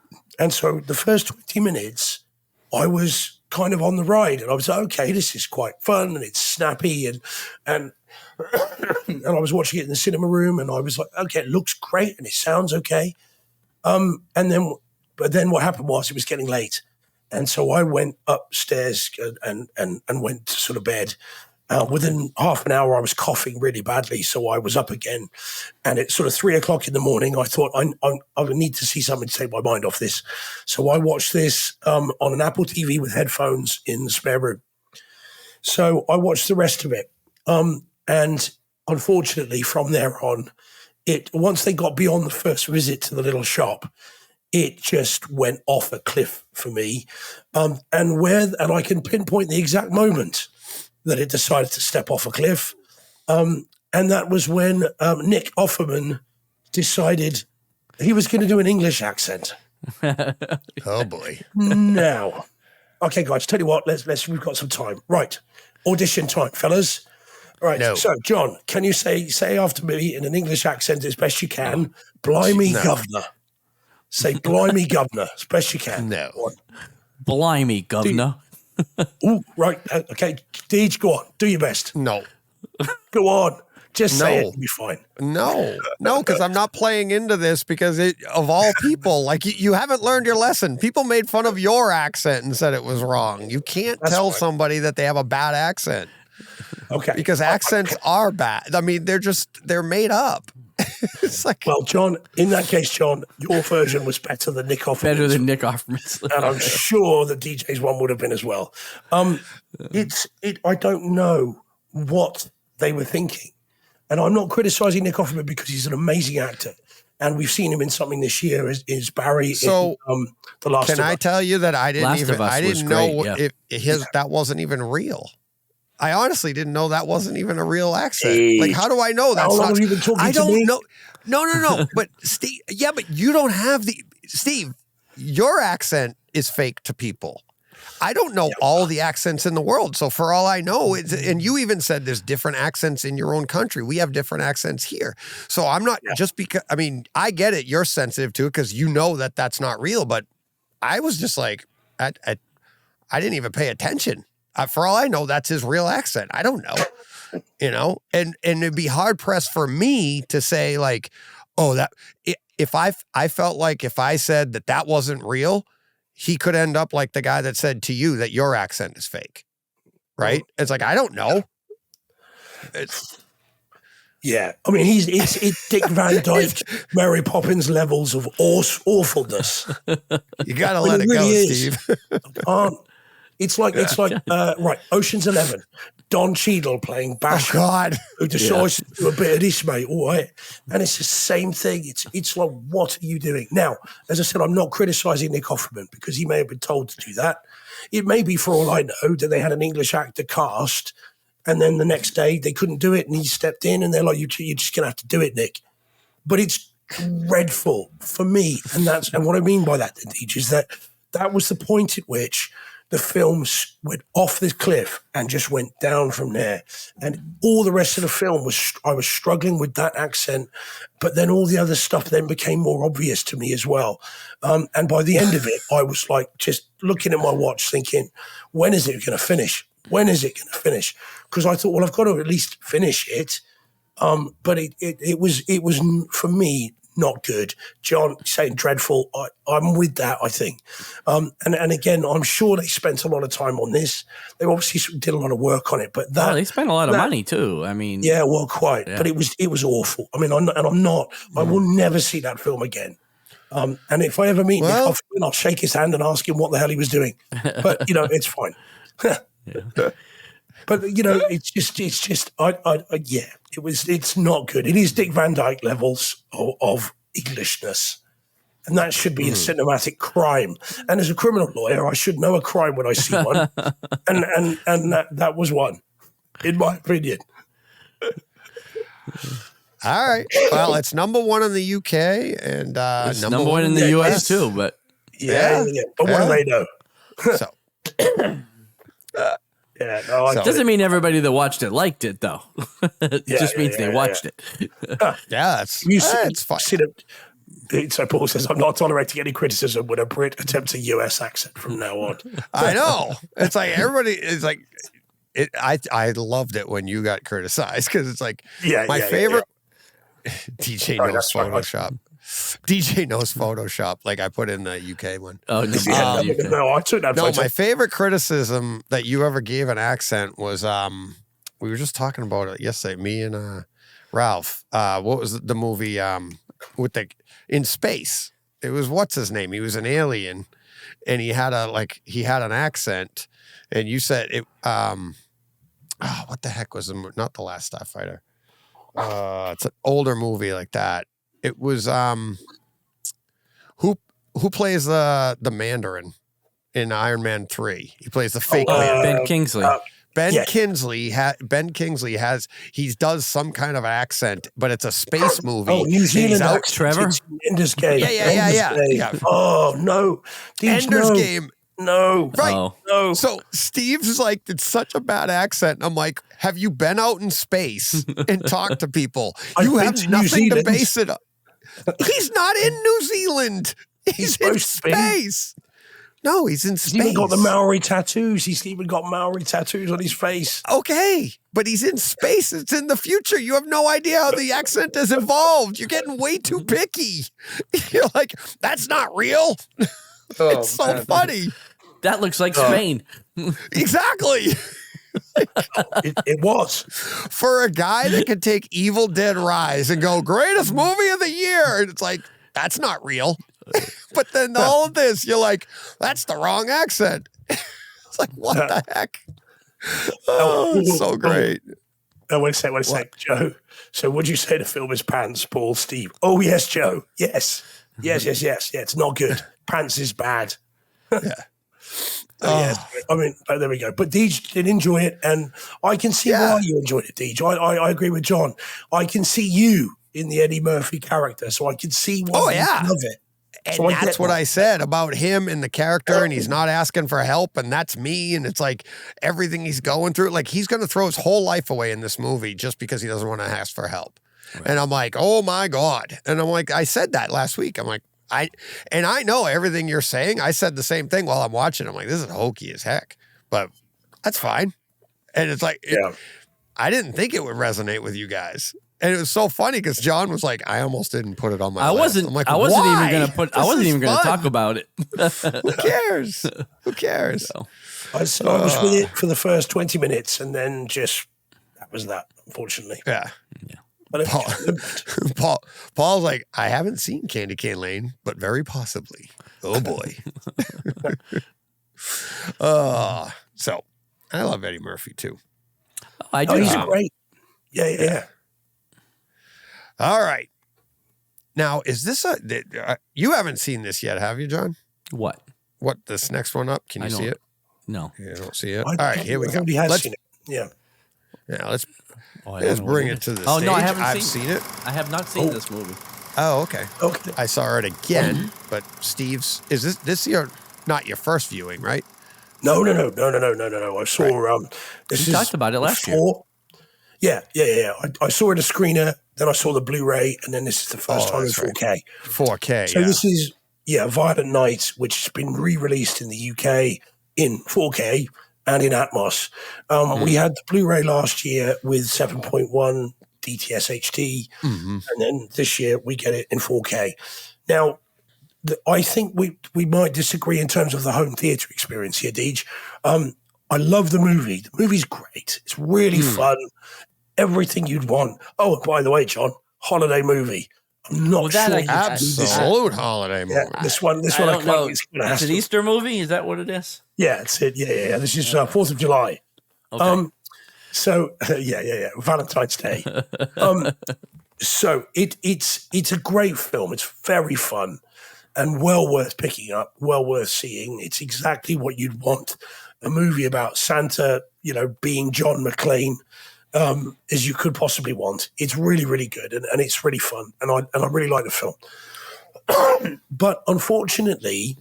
so the first 20 minutes, I was kind of on the ride, and I was like, okay, this is quite fun, and it's snappy, and and I was watching it in the cinema room, and I was like, okay, it looks great, and it sounds okay. But then what happened was it was getting late. And so I went upstairs and went to sort of bed. Within half an hour, I was coughing really badly, so I was up again. And at sort of 3 o'clock in the morning, I thought, I need to see something to take my mind off this. So I watched this on an Apple TV with headphones in the spare room. So I watched the rest of it. And unfortunately, from there on, once they got beyond the first visit to the little shop, it just went off a cliff for me. And I can pinpoint the exact moment that it decided to step off a cliff. And that was when Nick Offerman decided he was going to do an English accent. Oh, boy. Now, Okay, guys, tell you what, we've got some time. Right. Audition time, fellas. Right. No. So, John, can you say after me in an English accent as best you can, Blimey Governor. Say Blimey Governor as best you can. No. Blimey, governor. Ooh, right. Okay. Deej, go on. Do your best. No. Go on. Just say it. No. It'll be fine. No, because I'm not playing into this because of all people, like you haven't learned your lesson. People made fun of your accent and said it was wrong. You can't tell somebody that they have a bad accent. Okay. Because accents are bad. I mean, they're made up. It's like, well, John, in that case, John, your version was better than Nick Offerman's. Better than Nick Offerman's. And I'm sure that DJ's one would have been as well. I don't know what they were thinking. And I'm not criticizing Nick Offerman because he's an amazing actor. And we've seen him in something this year is Barry in The Last of Us. Can I tell you that I didn't know that wasn't even real. I honestly didn't know that wasn't even a real accent. Like, how do I know that's not? I don't know. No. But Steve, but you don't have Steve, your accent is fake to people. I don't know all the accents in the world. So for all I know, and you even said there's different accents in your own country. We have different accents here. So I'm not just because, I mean, I get it. You're sensitive to it because you know that that's not real. But I was just like, I didn't even pay attention. For all I know, that's his real accent. I don't know, and it'd be hard pressed for me to say like, oh, that if I felt like if I said that wasn't real, he could end up like the guy that said to you that your accent is fake, right? It's like, I don't know. Yeah. I mean, it's Dick Van Dyke, Mary Poppins levels of awfulness. You got to let it go, is. Steve. It's like right, Ocean's 11. Don Cheadle playing Bash. Oh, God. Who decides to do a bit of this, mate, all right? And it's the same thing. It's like, what are you doing? Now, as I said, I'm not criticizing Nick Offerman because he may have been told to do that. It may be, for all I know, that they had an English actor cast and then the next day they couldn't do it and he stepped in and they're like, you're just going to have to do it, Nick. But it's dreadful for me. And what I mean by that, Deej, is that was the point at which the films went off this cliff and just went down from there. And all the rest of the film I was struggling with that accent, but then all the other stuff then became more obvious to me as well. And by the end of it, I was like just looking at my watch thinking, when is it going to finish? When is it going to finish? Because I thought, well, I've got to at least finish it. But it was for me, not good. John saying dreadful. I'm with that, I think. And again, I'm sure they spent a lot of time on this. They obviously did a lot of work on it, but they spent a lot of money too. I mean, yeah, well, quite. Yeah. But it was awful. I mean, I will never see that film again. And if I ever meet Nick Offerman, I'll shake his hand and ask him what the hell he was doing. But it's fine. But it's not good. It is Dick Van Dyke levels of Englishness, and that should be a cinematic crime. And as a criminal lawyer, I should know a crime when I see one, and that was one, in my opinion. All right. Well, it's number one in the UK and it's number one in the US too. But yeah. But what do they know? So. Yeah, no, doesn't mean everybody that watched it liked it, though. It just means they watched it. It's fine. So Paul says, I'm not tolerating any criticism when a Brit attempts a US accent from now on. I know. It's like everybody is like, I loved it when you got criticized because it's like my favorite. DJ knows Photoshop. DJ knows Photoshop. Like I put in the UK one. Oh, no, I took that. No, my favorite criticism that you ever gave an accent was we were just talking about it yesterday. Me and Ralph. What was the movie with in space? It was what's his name? He was an alien, and he had an accent, and you said it. What the heck was not The Last Starfighter? It's an older movie like that. It was who plays the Mandarin in Iron Man 3? He plays the fake Mandarin. Ben Kingsley. Ben Kingsley he does some kind of accent, but it's a space movie. Oh, New Zealand accent. Trevor? Ender's Game. Yeah. Oh no, Ender's Game. No. Right. Oh. No. So Steve's like, it's such a bad accent. And I'm like, have you been out in space and talked to people? You I've been have to New nothing to Zealand. base it on. He's not in New Zealand. He's in supposed to be. space. No, he's in space. He's even got the Maori tattoos. He's even got Maori tattoos on his face. Okay, but he's in space. It's in the future. You have no idea how the accent has evolved. You're getting way too picky. You're like, that's not real. It's so man. funny. That looks like Spain. Exactly. It was. For a guy that could take Evil Dead Rise and go, greatest movie of the year. And it's like, that's not real. But then all of this, you're like, that's the wrong accent. It's like, what the heck? Oh, it's so great. Oh, wait a sec, Joe. So would you say the film is pants, Paul, Steve? Oh, yes, Joe. Yes. Yes. Yeah, it's not good. Pants is bad. Yeah. Yes. I mean, there we go. But Deej did enjoy it, and I can see why you enjoyed it, Deej. I agree with John. I can see you in the Eddie Murphy character, so I can see why you love it. And So that's what I said about him and the character, and he's not asking for help, and that's me, and it's like everything he's going through. Like, he's going to throw his whole life away in this movie just because he doesn't want to ask for help. Right. And I'm like, oh my God. And I'm like, I said that last week. I'm like, I know everything you're saying. I said the same thing while I'm watching. I'm like, this is hokey as heck, but that's fine. And it's like, I didn't think it would resonate with you guys. And it was so funny because John was like, I almost didn't put it on my list. I'm like, I wasn't why? even going to put, I wasn't even going to talk about it. Who cares? Who cares? So, I was with it for the first 20 minutes, and then just, that was that, unfortunately. Yeah. But Paul's like, I haven't seen Candy Cane Lane, but very possibly. Oh boy. So I love Eddie Murphy too. I do. He's great. Yeah. All right. Now, is this you haven't seen this yet, have you, John? What? What, this next one up? Can you see it? No. You don't see it? All right, here we go. Has seen it. Yeah. Yeah, let's bring it to the stage. No, I haven't I've seen it. I have not seen this movie. Oh, okay. Okay. I saw it again, but Steve's, is this your, not your first viewing, right? No. I saw, this We is talked about it last year. Yeah. I saw it a screener, then I saw the Blu-ray, and then this is the first time in 4K. 4K, So this is, Violent Night, which has been re-released in the UK in 4K and in Atmos. We had the Blu-ray last year with 7.1 DTS HD, and then this year we get it in 4K. Now, I think we might disagree in terms of the home theater experience here, Deej. I love the movie. The movie's great. It's really fun. Everything you'd want. Oh, by the way, John, holiday movie. I'm not sure. Absolute holiday movie. Yeah, this one. I don't know. It's an Easter movie. Is that what it is? Yeah, it's it. Yeah. This is 4th of July. Okay. So Valentine's Day. So it's a great film. It's very fun and well worth picking up, well worth seeing. It's exactly what you'd want. A movie about Santa, being John McClane, as you could possibly want. It's really, really good, and it's really fun, and I really like the film. But unfortunately,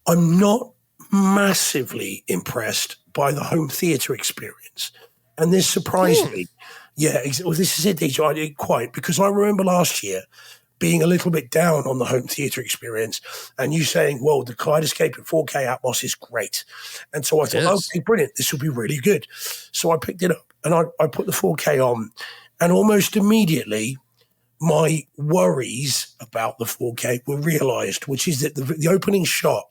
I'm not massively impressed by the home theater experience, and this surprised me. Yeah, well, this is it, DJ. I didn't quite, because I remember last year being a little bit down on the home theater experience, and you saying, well, the Kaleidescape at 4K Atmos is great. And so I thought, okay, brilliant, this will be really good. So I picked it up, and I put the 4K on, and almost immediately my worries about the 4K were realized, which is that the opening shot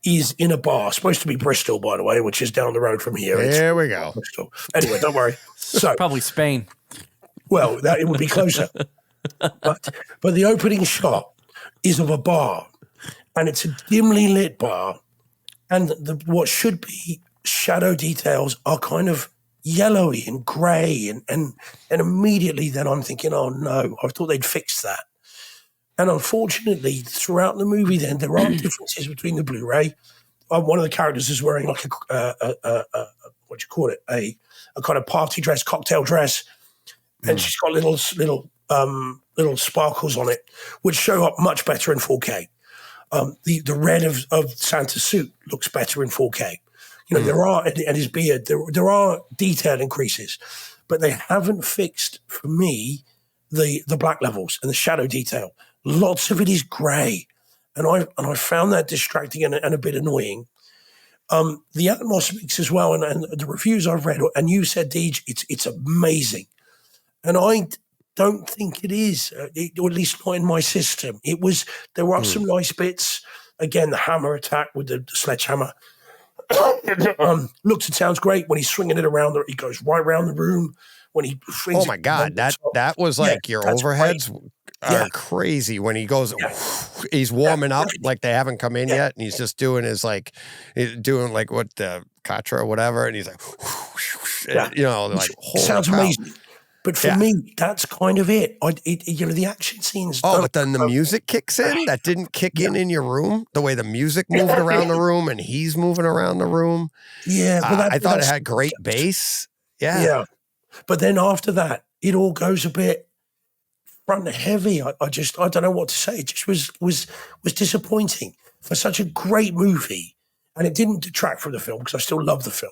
is in a bar, supposed to be Bristol, by the way, which is down the road from here. There we go. Bristol. Anyway, don't worry. So probably Spain. Well, it would be closer. But the opening shot is of a bar, and it's a dimly lit bar, and what should be shadow details are kind of yellowy and grey, and immediately then I'm thinking, oh no, I thought they'd fixed that. And unfortunately, throughout the movie, then there are differences between the Blu-ray. One of the characters is wearing like what do you call it? A kind of party dress, cocktail dress, and she's got little sparkles on it, which show up much better in 4K. The red of Santa's suit looks better in 4K. You know, there are, and his beard, there are detail increases, but they haven't fixed, for me, the black levels and the shadow detail. Lots of it is grey. And I found that distracting and a bit annoying. The Atmos mix as well, and the reviews I've read, and you said, Deej, it's amazing. And I don't think it is, or at least not in my system. There were some nice bits. Again, the hammer attack with the sledgehammer. Looks and sounds great when he's swinging it around. He goes right around the room when he. Oh my God, that was like your overheads are crazy when he goes. He's warming up like they haven't come in yet, and he's just doing his what the Katra or whatever, and he's like, you know, like sounds amazing. But for me, that's kind of it. You know, the action scenes. Oh, but then the music kicks in. That didn't kick in your room. The way the music moved around the room and he's moving around the room. Yeah, but I thought it had great bass. Yeah. But then after that, it all goes a bit front heavy. I don't know what to say. It just was disappointing for such a great movie, and it didn't detract from the film because I still love the film.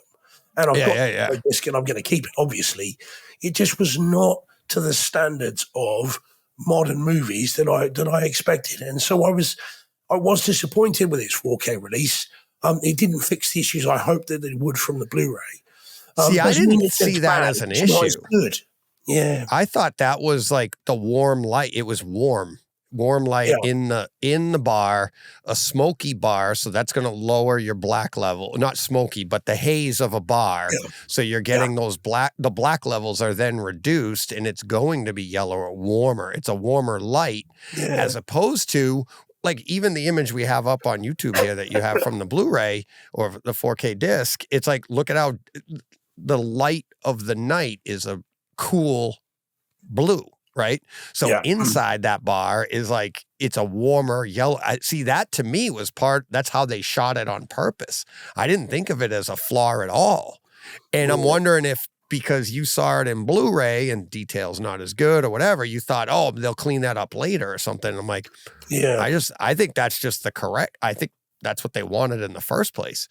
And I've got a disc and I'm going to keep it, obviously. It just was not to the standards of modern movies that I expected. And so I was disappointed with its 4K release. It didn't fix the issues I hoped that it would from the Blu-ray. See, I didn't see that as an issue. It's good. Yeah. I thought that was like the warm light. It was warm light in the bar, a smoky bar, so that's going to lower your black level. Not smoky, but the haze of a bar. Yeah. So you're getting the black levels are then reduced, and it's going to be yellow or warmer. It's a warmer light as opposed to like even the image we have up on YouTube here that you have from the Blu-ray or the 4K disc. It's like, look at how the light of the night is a cool blue. Right. So inside that bar is like, it's a warmer yellow. See, that to me was that's how they shot it on purpose. I didn't think of it as a flaw at all. And I'm wondering if, because you saw it in Blu-ray and details not as good or whatever, you thought, oh, they'll clean that up later or something. I'm like, I think that's just I think that's what they wanted in the first place.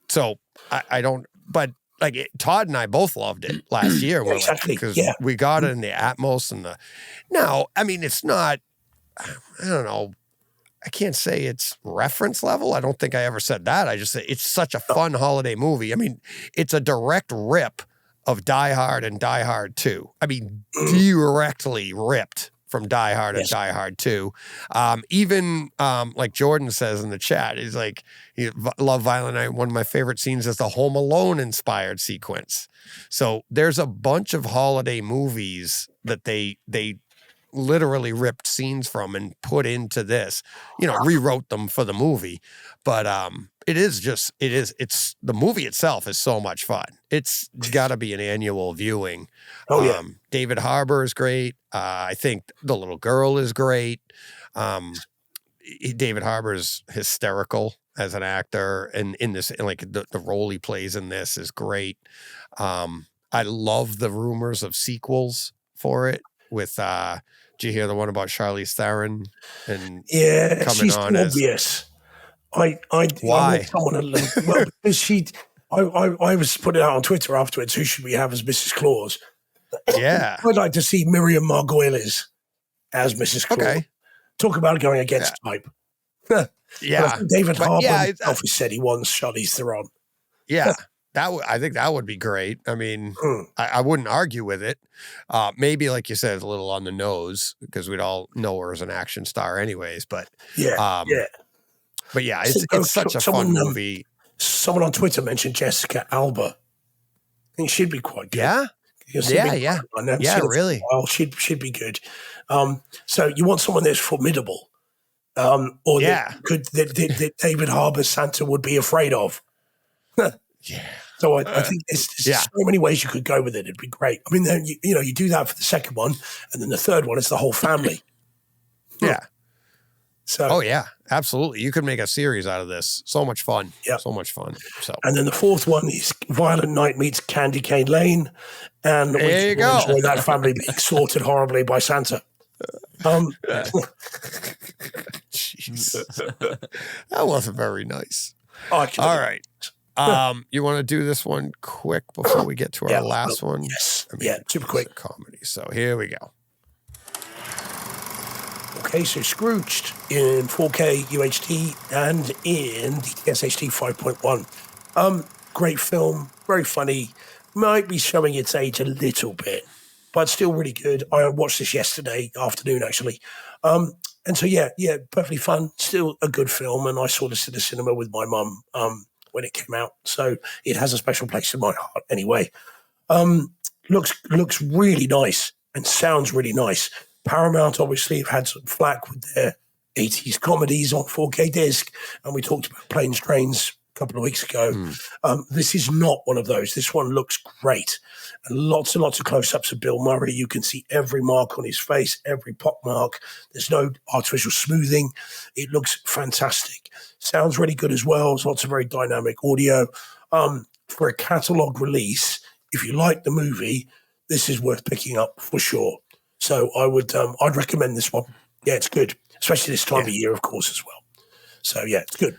So I don't, but like Todd and I both loved it last year. Exactly. Because we got it in the Atmos and I mean, it's not, I don't know. I can't say it's reference level. I don't think I ever said that. I just say it's such a fun holiday movie. I mean, it's a direct rip of Die Hard and Die Hard 2. I mean, directly ripped from Die Hard and Die Hard 2. Even like Jordan says in the chat, he's like, Love Violent Night. One of my favorite scenes is the Home Alone inspired sequence. So there's a bunch of holiday movies that they literally ripped scenes from and put into this, rewrote them for the movie. But it's the movie itself is so much fun. It's got to be an annual viewing. David Harbour is great. I think the little girl is great. David Harbour is hysterical as an actor, and in this, like the role he plays in this is great. I love the rumors of sequels for it with, did you hear the one about Charlize Theron? And she's obvious. Why? Well, because I was putting out on Twitter afterwards, who should we have as Mrs. Claus? Yeah. I'd like to see Miriam Margolyes as Mrs. Claus. Okay. Talk about going against type. David Harbour himself has said he wants Charlize Theron. Yeah. I think that would be great. I mean, I wouldn't argue with it. Maybe, like you said, it's a little on the nose because we'd all know her as an action star anyways. But But yeah, it's such a fun movie. Someone on Twitter mentioned Jessica Alba. I think she'd be quite good. Yeah? Yeah, really. Well, she'd be good. So you want someone that's formidable. Or that David Harbour Santa would be afraid of. So I think there's so many ways you could go with it. It'd be great. I mean, then you do that for the second one, and then the third one is the whole family. Yeah. So. Oh yeah, absolutely. You could make a series out of this. So much fun. Yeah. So much fun. So. And then the fourth one is Violent Night meets Candy Cane Lane, and there you go. Enjoy that family being slaughtered horribly by Santa. That wasn't very nice. Oh, All right. You want to do this one quick before we get to our last one? Yes. Super quick. Comedy. So here we go. Okay, so Scrooged in 4K UHD and in DTS HD 5.1. Great film, very funny. Might be showing its age a little bit, but still really good. I watched this yesterday afternoon, actually. And so, perfectly fun. Still a good film. And I saw this in the cinema with my mum when it came out. So it has a special place in my heart anyway. Looks really nice and sounds really nice. Paramount obviously have had some flack with their 80s comedies on 4K disc. And we talked about Planes, Trains a couple of weeks ago. This is not one of those. This one looks great. And lots of close-ups of Bill Murray. You can see every mark on his face, every pock mark. There's no artificial smoothing. It looks fantastic. Sounds really good as well. There's lots of very dynamic audio. For a catalog release, if you like the movie, this is worth picking up for sure. So I'd recommend this one. Yeah, it's good, especially this time of year, of course, as well. So yeah, it's good.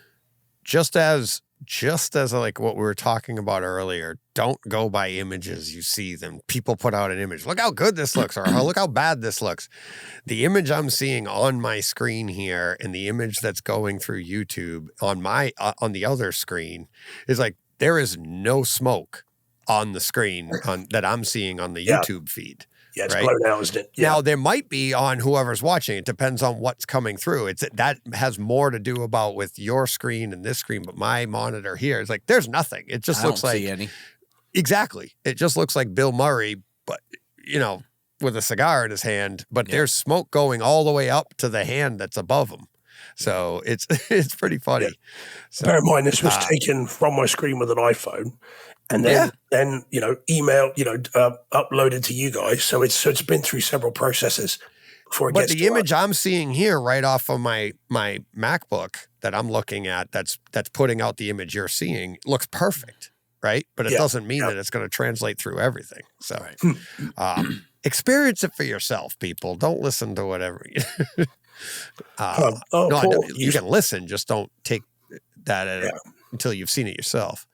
Just as like what we were talking about earlier, don't go by images you see them. People put out an image. Look how good this looks, or look how bad this looks. The image I'm seeing on my screen here and the image that's going through YouTube on the other screen is like there is no smoke on the screen that I'm seeing on the YouTube feed. Yeah, it's right? blown out, isn't it? Yeah. Now, there might be on whoever's watching. It depends on what's coming through. That has more to do about with your screen and this screen, but my monitor here is like, there's nothing. It just looks like... see any. Exactly. It just looks like Bill Murray, but, with a cigar in his hand, but there's smoke going all the way up to the hand that's above him. So it's pretty funny. Yeah. So, bear in mind, this was taken from my screen with an iPhone. And then email, uploaded to you guys. So it's been through several processes before it gets. But the image I'm seeing here, right off of my MacBook that I'm looking at, that's putting out the image you're seeing, looks perfect, right? But it doesn't mean that it's going to translate through everything. So experience it for yourself, people. Don't listen to whatever. You can listen, just don't take that until you've seen it yourself.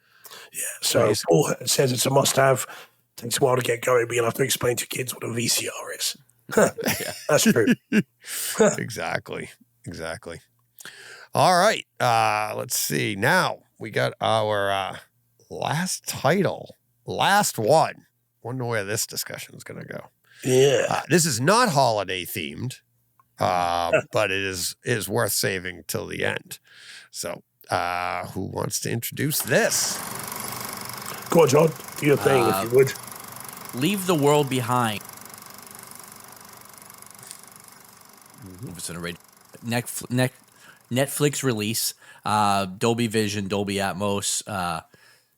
Yeah, so Paul says it's a must-have. Takes a while to get going, but you'll have to explain to kids what a VCR is. That's true. Exactly. All right, let's see. Now we got our last title, last one. Wonder where this discussion is going to go. Yeah, this is not holiday themed, but it is worth saving till the end. So, who wants to introduce this? Go on, John. Do your thing, if you would. Leave the World Behind. It's an Netflix release. Dolby Vision, Dolby Atmos.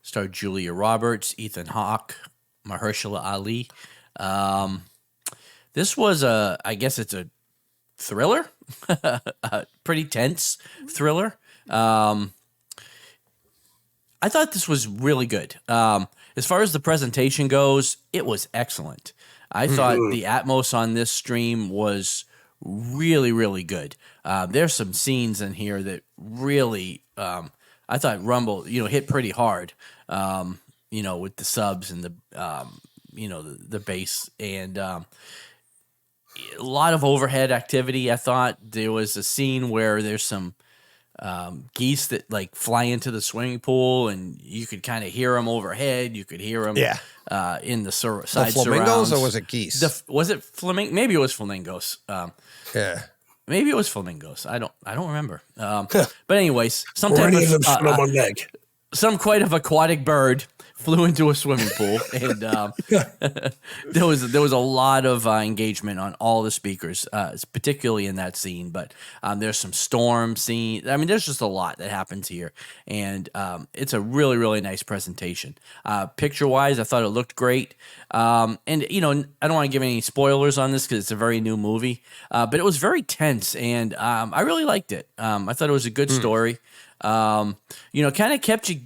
Starred Julia Roberts, Ethan Hawke, Mahershala Ali. This was I guess it's a thriller. A pretty tense thriller. I thought this was really good. As far as the presentation goes, it was excellent. I thought the Atmos on this stream was really, really good. There's some scenes in here that really, I thought Rumble, hit pretty hard, with the subs and the bass and a lot of overhead activity. I thought there was a scene where there's some geese that like fly into the swimming pool, and you could kind of hear them overhead. You could hear them in the side flamingos, surrounds. or was it geese? Was it flamingo? Maybe it was flamingos. Maybe it was flamingos. I don't remember. But anyways, some type of some quite of aquatic bird flew into a swimming pool, and there was a lot of engagement on all the speakers, particularly in that scene. But there's some storm scene. I mean, there's just a lot that happens here, and it's a really, really nice presentation. Picture wise, I thought it looked great. And I don't want to give any spoilers on this because it's a very new movie, but it was very tense, and I really liked it. I thought it was a good story. Kind of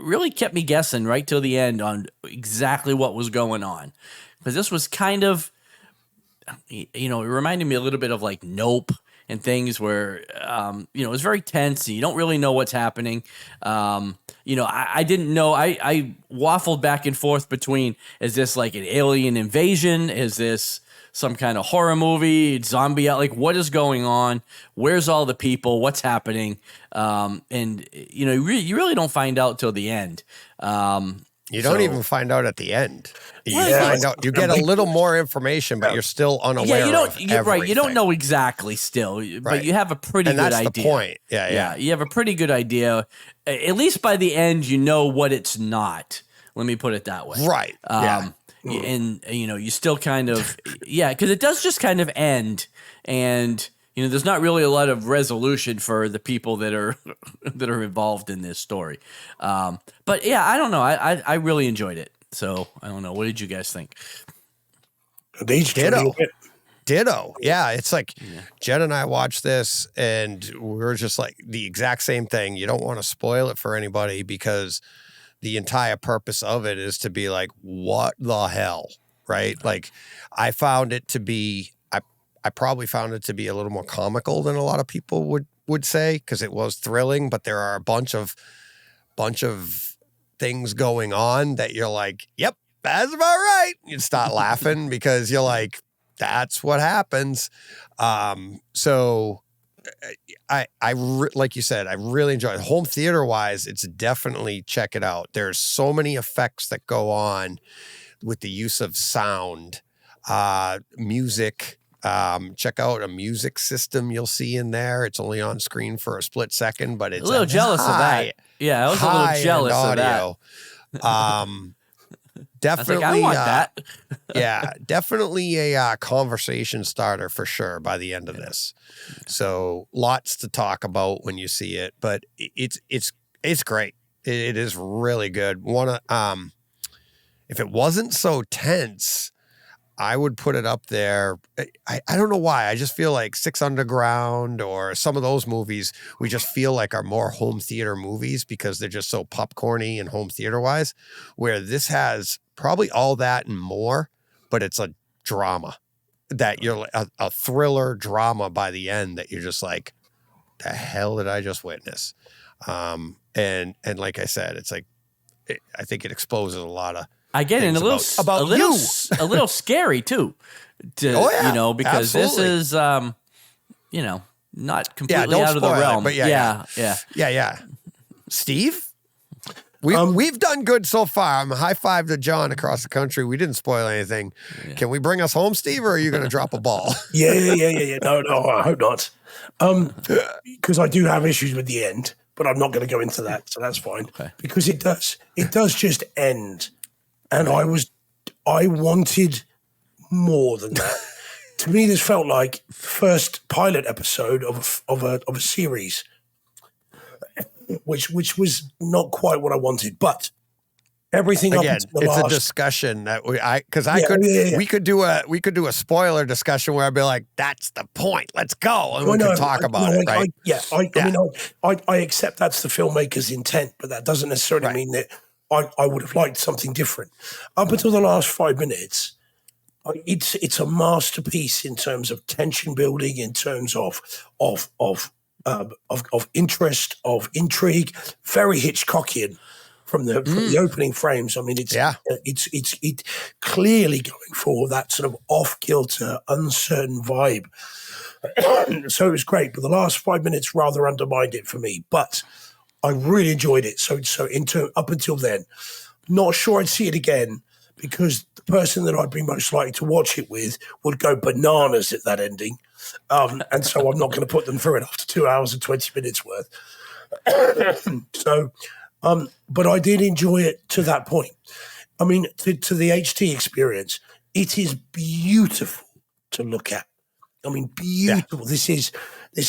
really kept me guessing right till the end on exactly what was going on, because this was kind of, it reminded me a little bit of like Nope and things where, it's very tense. And you don't really know what's happening. I didn't know. I waffled back and forth between, is this like an alien invasion? Is this some kind of horror movie, zombie out? Like, what is going on? Where's all the people? What's happening? You really don't find out till the end. You don't even find out at the end. You find out. You get a little more information, but you're still unaware of everything. Right. You don't know exactly still, but you have a pretty good idea. And that's the point. Yeah. You have a pretty good idea. At least by the end, you know what it's not. Let me put it that way. Right. And you still kind of, because it does just kind of end, and there's not really a lot of resolution for the people that are involved in this story. But yeah, I don't know. I really enjoyed it. So I don't know. What did you guys think? Ditto. Yeah, it's like Jen and I watched this, and we're just like the exact same thing. You don't want to spoil it for anybody because the entire purpose of it is to be like, what the hell, right? Like, I found it to be, I probably found it to be a little more comical than a lot of people would say, because it was thrilling, but there are a bunch of things going on that you're like, yep, that's about right. You start laughing because you're like, that's what happens. So like you said, I really enjoyed it. Home theater wise, it's definitely check it out. There's so many effects that go on with the use of sound, music. Check out a music system you'll see in there. It's only on screen for a split second, but it's a little jealous of that. Yeah, I was a little jealous of that. Definitely, I want that. Yeah, definitely a conversation starter for sure by the end of this. So lots to talk about when you see it, but it's great. It is really good. If it wasn't so tense, I would put it up there. I don't know why. I just feel like Six Underground or some of those movies, we just feel like are more home theater movies because they're just so popcorny and home theater wise, where this has probably all that and more, but it's a drama that you're a thriller drama by the end that you're just like, the hell did I just witness? And like I said, it's like, I think it exposes a lot of, I get it, a little scary too. Because absolutely. This is, not completely out of the realm. But yeah. Steve, we've done good so far. I'm a high five to John across the country. We didn't spoil anything. Yeah. Can we bring us home, Steve, or are you going to drop a ball? Yeah. No, I hope not. Because I do have issues with the end, but I'm not going to go into that, so that's fine. Okay. Because it does just end. And I wanted more than that. To me, this felt like the first pilot episode of a series, which was not quite what I wanted. But everything again, up until the last, a discussion that we could do a spoiler discussion where I'd be like, that's the point. Let's go, and we can talk about it. Right? I accept that's the filmmaker's intent, but that doesn't necessarily mean that. I would have liked something different. Up until the last 5 minutes, it's a masterpiece in terms of tension building, in terms of interest, of intrigue. Very Hitchcockian from the opening frames. I mean, it's clearly going for that sort of off-kilter, uncertain vibe. So it was great, but the last 5 minutes rather undermined it for me. But I really enjoyed it. So up until then, not sure I'd see it again because the person that I'd be most likely to watch it with would go bananas at that ending. And so I'm not going to put them through it after 2 hours and 20 minutes worth. But I did enjoy it to that point. I mean, to the HD experience, it is beautiful to look at. I mean, beautiful. Yeah. This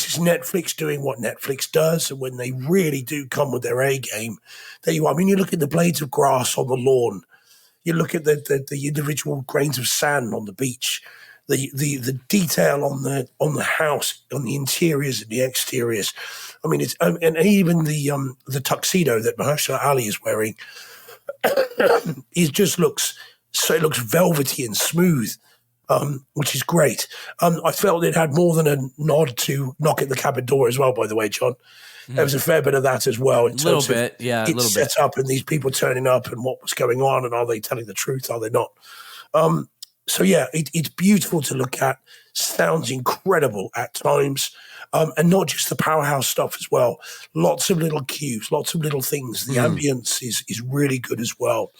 is Netflix doing what Netflix does, and when they really do come with their A game, there you are. I mean, you look at the blades of grass on the lawn, you look at the individual grains of sand on the beach, the detail on the house, on the interiors and the exteriors. I mean, it's and even the tuxedo that Mahershala Ali is wearing, it just looks velvety and smooth. which is great. I felt it had more than a nod to Knock at the Cabin Door as well, by the way, John. There was a fair bit of that as well. A little bit, yeah. It's set up and these people turning up and what was going on and are they telling the truth, are they not? So, yeah, it's beautiful to look at. Sounds incredible at times. And not just the powerhouse stuff as well. Lots of little cues, lots of little things. The ambience is really good as well.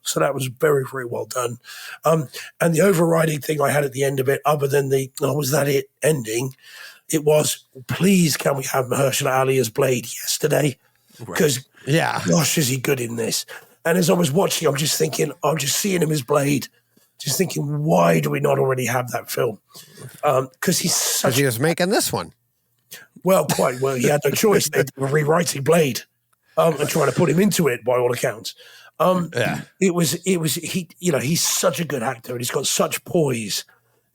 So that was very, very well done. And the overriding thing I had at the end of it, other than was that it ending, it was, please can we have Mahershala Ali as Blade yesterday? Because, gosh, is he good in this? And as I was watching, I'm just seeing him as Blade, just thinking, why do we not already have that film? Because he was making this one. Well, quite well. He had no choice. They were rewriting Blade and trying to put him into it, by all accounts. He's such a good actor and he's got such poise.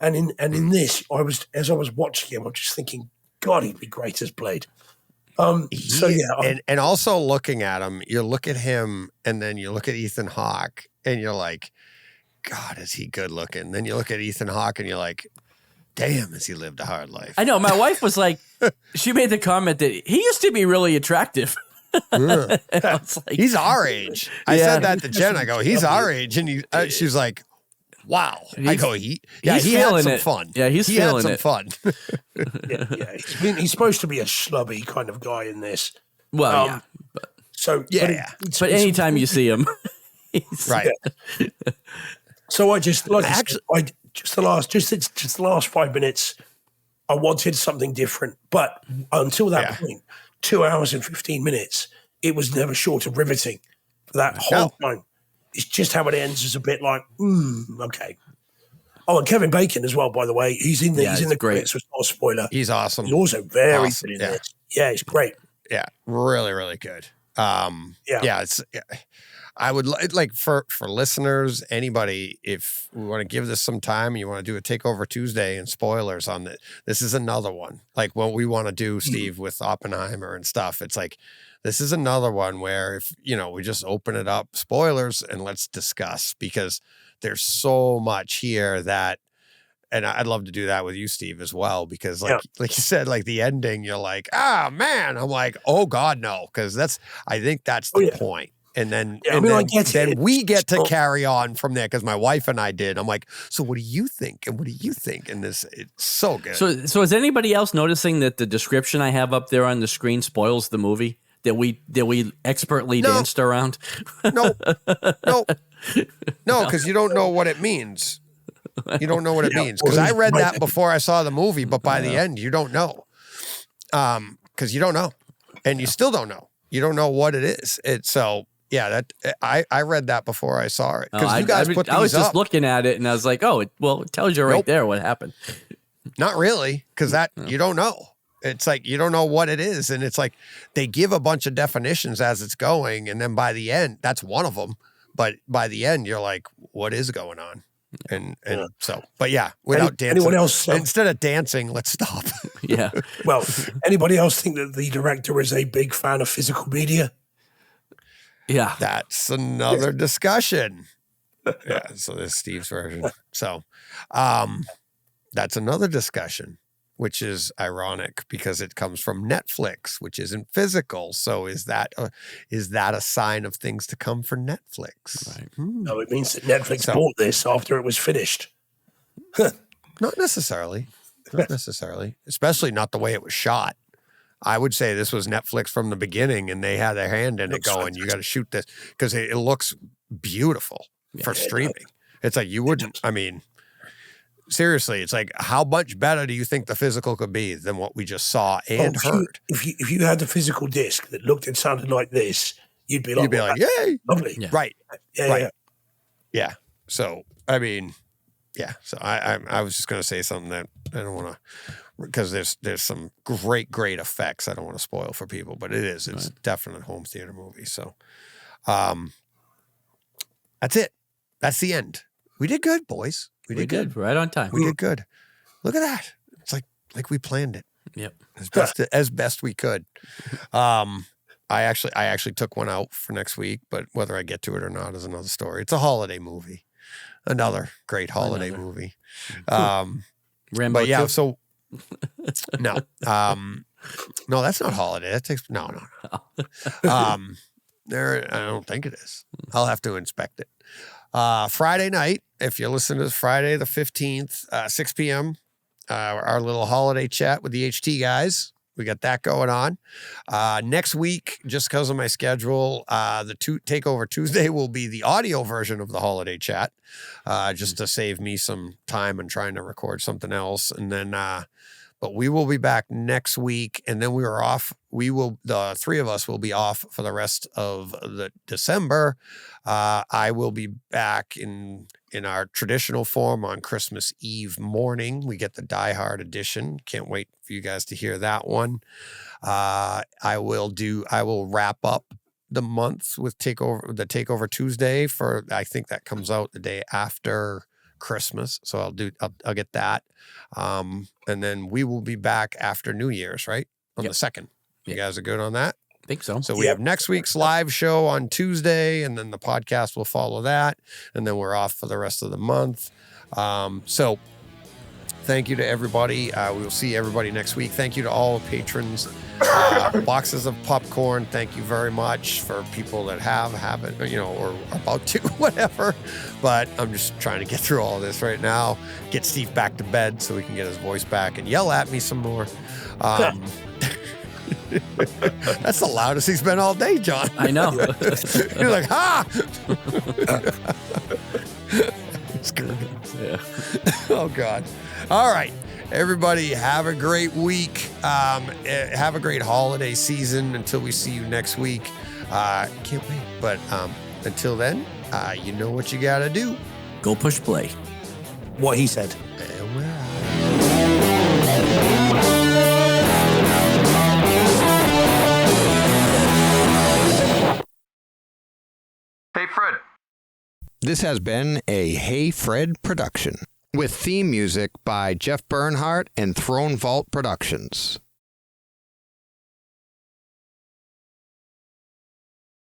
And in this, as I was watching him, I'm just thinking, God, he'd be great as Blade. And also looking at him, you look at him and then you look at Ethan Hawke and you're like, God, is he good looking? Then you look at Ethan Hawke and you're like, damn, has he lived a hard life? I know. My wife was like, she made the comment that he used to be really attractive. I was like, he's our age. I said that to Jen. I go, he's our age. And she's like, wow. I go, he had some fun. Yeah, he had some fun. He's supposed to be a schlubby kind of guy in this. Well, But anytime you see him, right. So I just the last 5 minutes, I wanted something different. But until that point, 2 hours and 15 minutes, it was never short of riveting for that whole time. It's just how it ends is a bit like, okay. Oh, and Kevin Bacon as well, by the way. He's in the great. credits, so it's not a spoiler. He's awesome. He's also very good in this. Yeah, he's great. Yeah, really, really good. I would like for listeners, anybody, if we want to give this some time, you want to do a Takeover Tuesday and spoilers on it. This is another one. Like what we want to do, Steve, with Oppenheimer and stuff. It's like, this is another one where if, we just open it up, spoilers, and let's discuss, because there's so much here that, and I'd love to do that with you, Steve, as well, because like you said, like the ending, you're like, man, I'm like, oh God, no. Cause I think that's the point. And then, we get to carry on from there because my wife and I did. I'm like, so what do you think? And what do you think? And it's so good. So is anybody else noticing that the description I have up there on the screen spoils the movie that we expertly danced around? No, because you don't know what it means. You don't know what it means. Because I read that before I saw the movie, but by the end, you don't know. Because you don't know. And you still don't know. You don't know what it is. Yeah, I read that before I saw it. Because you guys put these I was just up. looking at it and I was like, it tells you right there what happened. Not really, because you don't know. It's like you don't know what it is. And it's like they give a bunch of definitions as it's going. And then by the end, that's one of them. But by the end, you're like, what is going on? And so, but without dancing. Anyone else? Instead of dancing, let's stop. Yeah. Well, anybody else think that the director is a big fan of physical media? Yeah. That's another discussion. Yeah. So there's Steve's version. So that's another discussion, which is ironic because it comes from Netflix, which isn't physical. So is that a sign of things to come for Netflix? Right. No, it means that Netflix bought this after it was finished. Not necessarily. Not necessarily. Especially not the way it was shot. I would say this was Netflix from the beginning and they had their hand in it going, you got to shoot this because it looks beautiful for streaming. It's like you wouldn't, seriously, it's like how much better do you think the physical could be than what we just saw and heard? If you had the physical disc that looked and sounded like this, you'd be like, yay. Lovely. Yeah. Right. Yeah. Yeah. So, So I was just going to say something that I don't want to, because there's some great effects I don't want to spoil for people, but it's definitely a home theater movie. So, that's it. That's the end. We did good, boys. We did good. Right on time. We did good. Look at that. It's like we planned it. Yep. As best we could. I actually took one out for next week, but whether I get to it or not is another story. It's a holiday movie. Another great holiday movie. Rambo but yeah, 2? so no, no, that's not holiday. That takes no. There, I don't think it is. I'll have to inspect it. Friday night, if you listen to this Friday the 15th, 6 p.m., our little holiday chat with the HT guys. We got that going on. Next week, just because of my schedule, the Takeover Tuesday will be the audio version of the holiday chat, just to save me some time and trying to record something else. And then, but we will be back next week, and then we are off. The three of us will be off for the rest of the December. I will be back in our traditional form on Christmas Eve morning. We get the Die Hard edition. Can't wait for you guys to hear that one. I will wrap up the month with Takeover Tuesday I think that comes out the day after Christmas. So I'll get that. And then we will be back after New Year's, right? On the 2nd. You guys are good on that? I think so. So we have next week's live show on Tuesday, and then the podcast will follow that. And then we're off for the rest of the month. So thank you to everybody. We will see everybody next week. Thank you to all the patrons. Boxes of popcorn. Thank you very much for people that haven't, or about to, whatever. But I'm just trying to get through all of this right now. Get Steve back to bed so we can get his voice back and yell at me some more. That's the loudest he's been all day, John. I know. You're like, ha! Yeah. Oh, God. All right. Everybody, have a great week. Have a great holiday season until we see you next week. Can't wait. But until then, you know what you got to do. Go push play. What he said. And we're out. Hey, Fred. This has been a Hey Fred production with theme music by Jeff Bernhardt and Throne Vault Productions.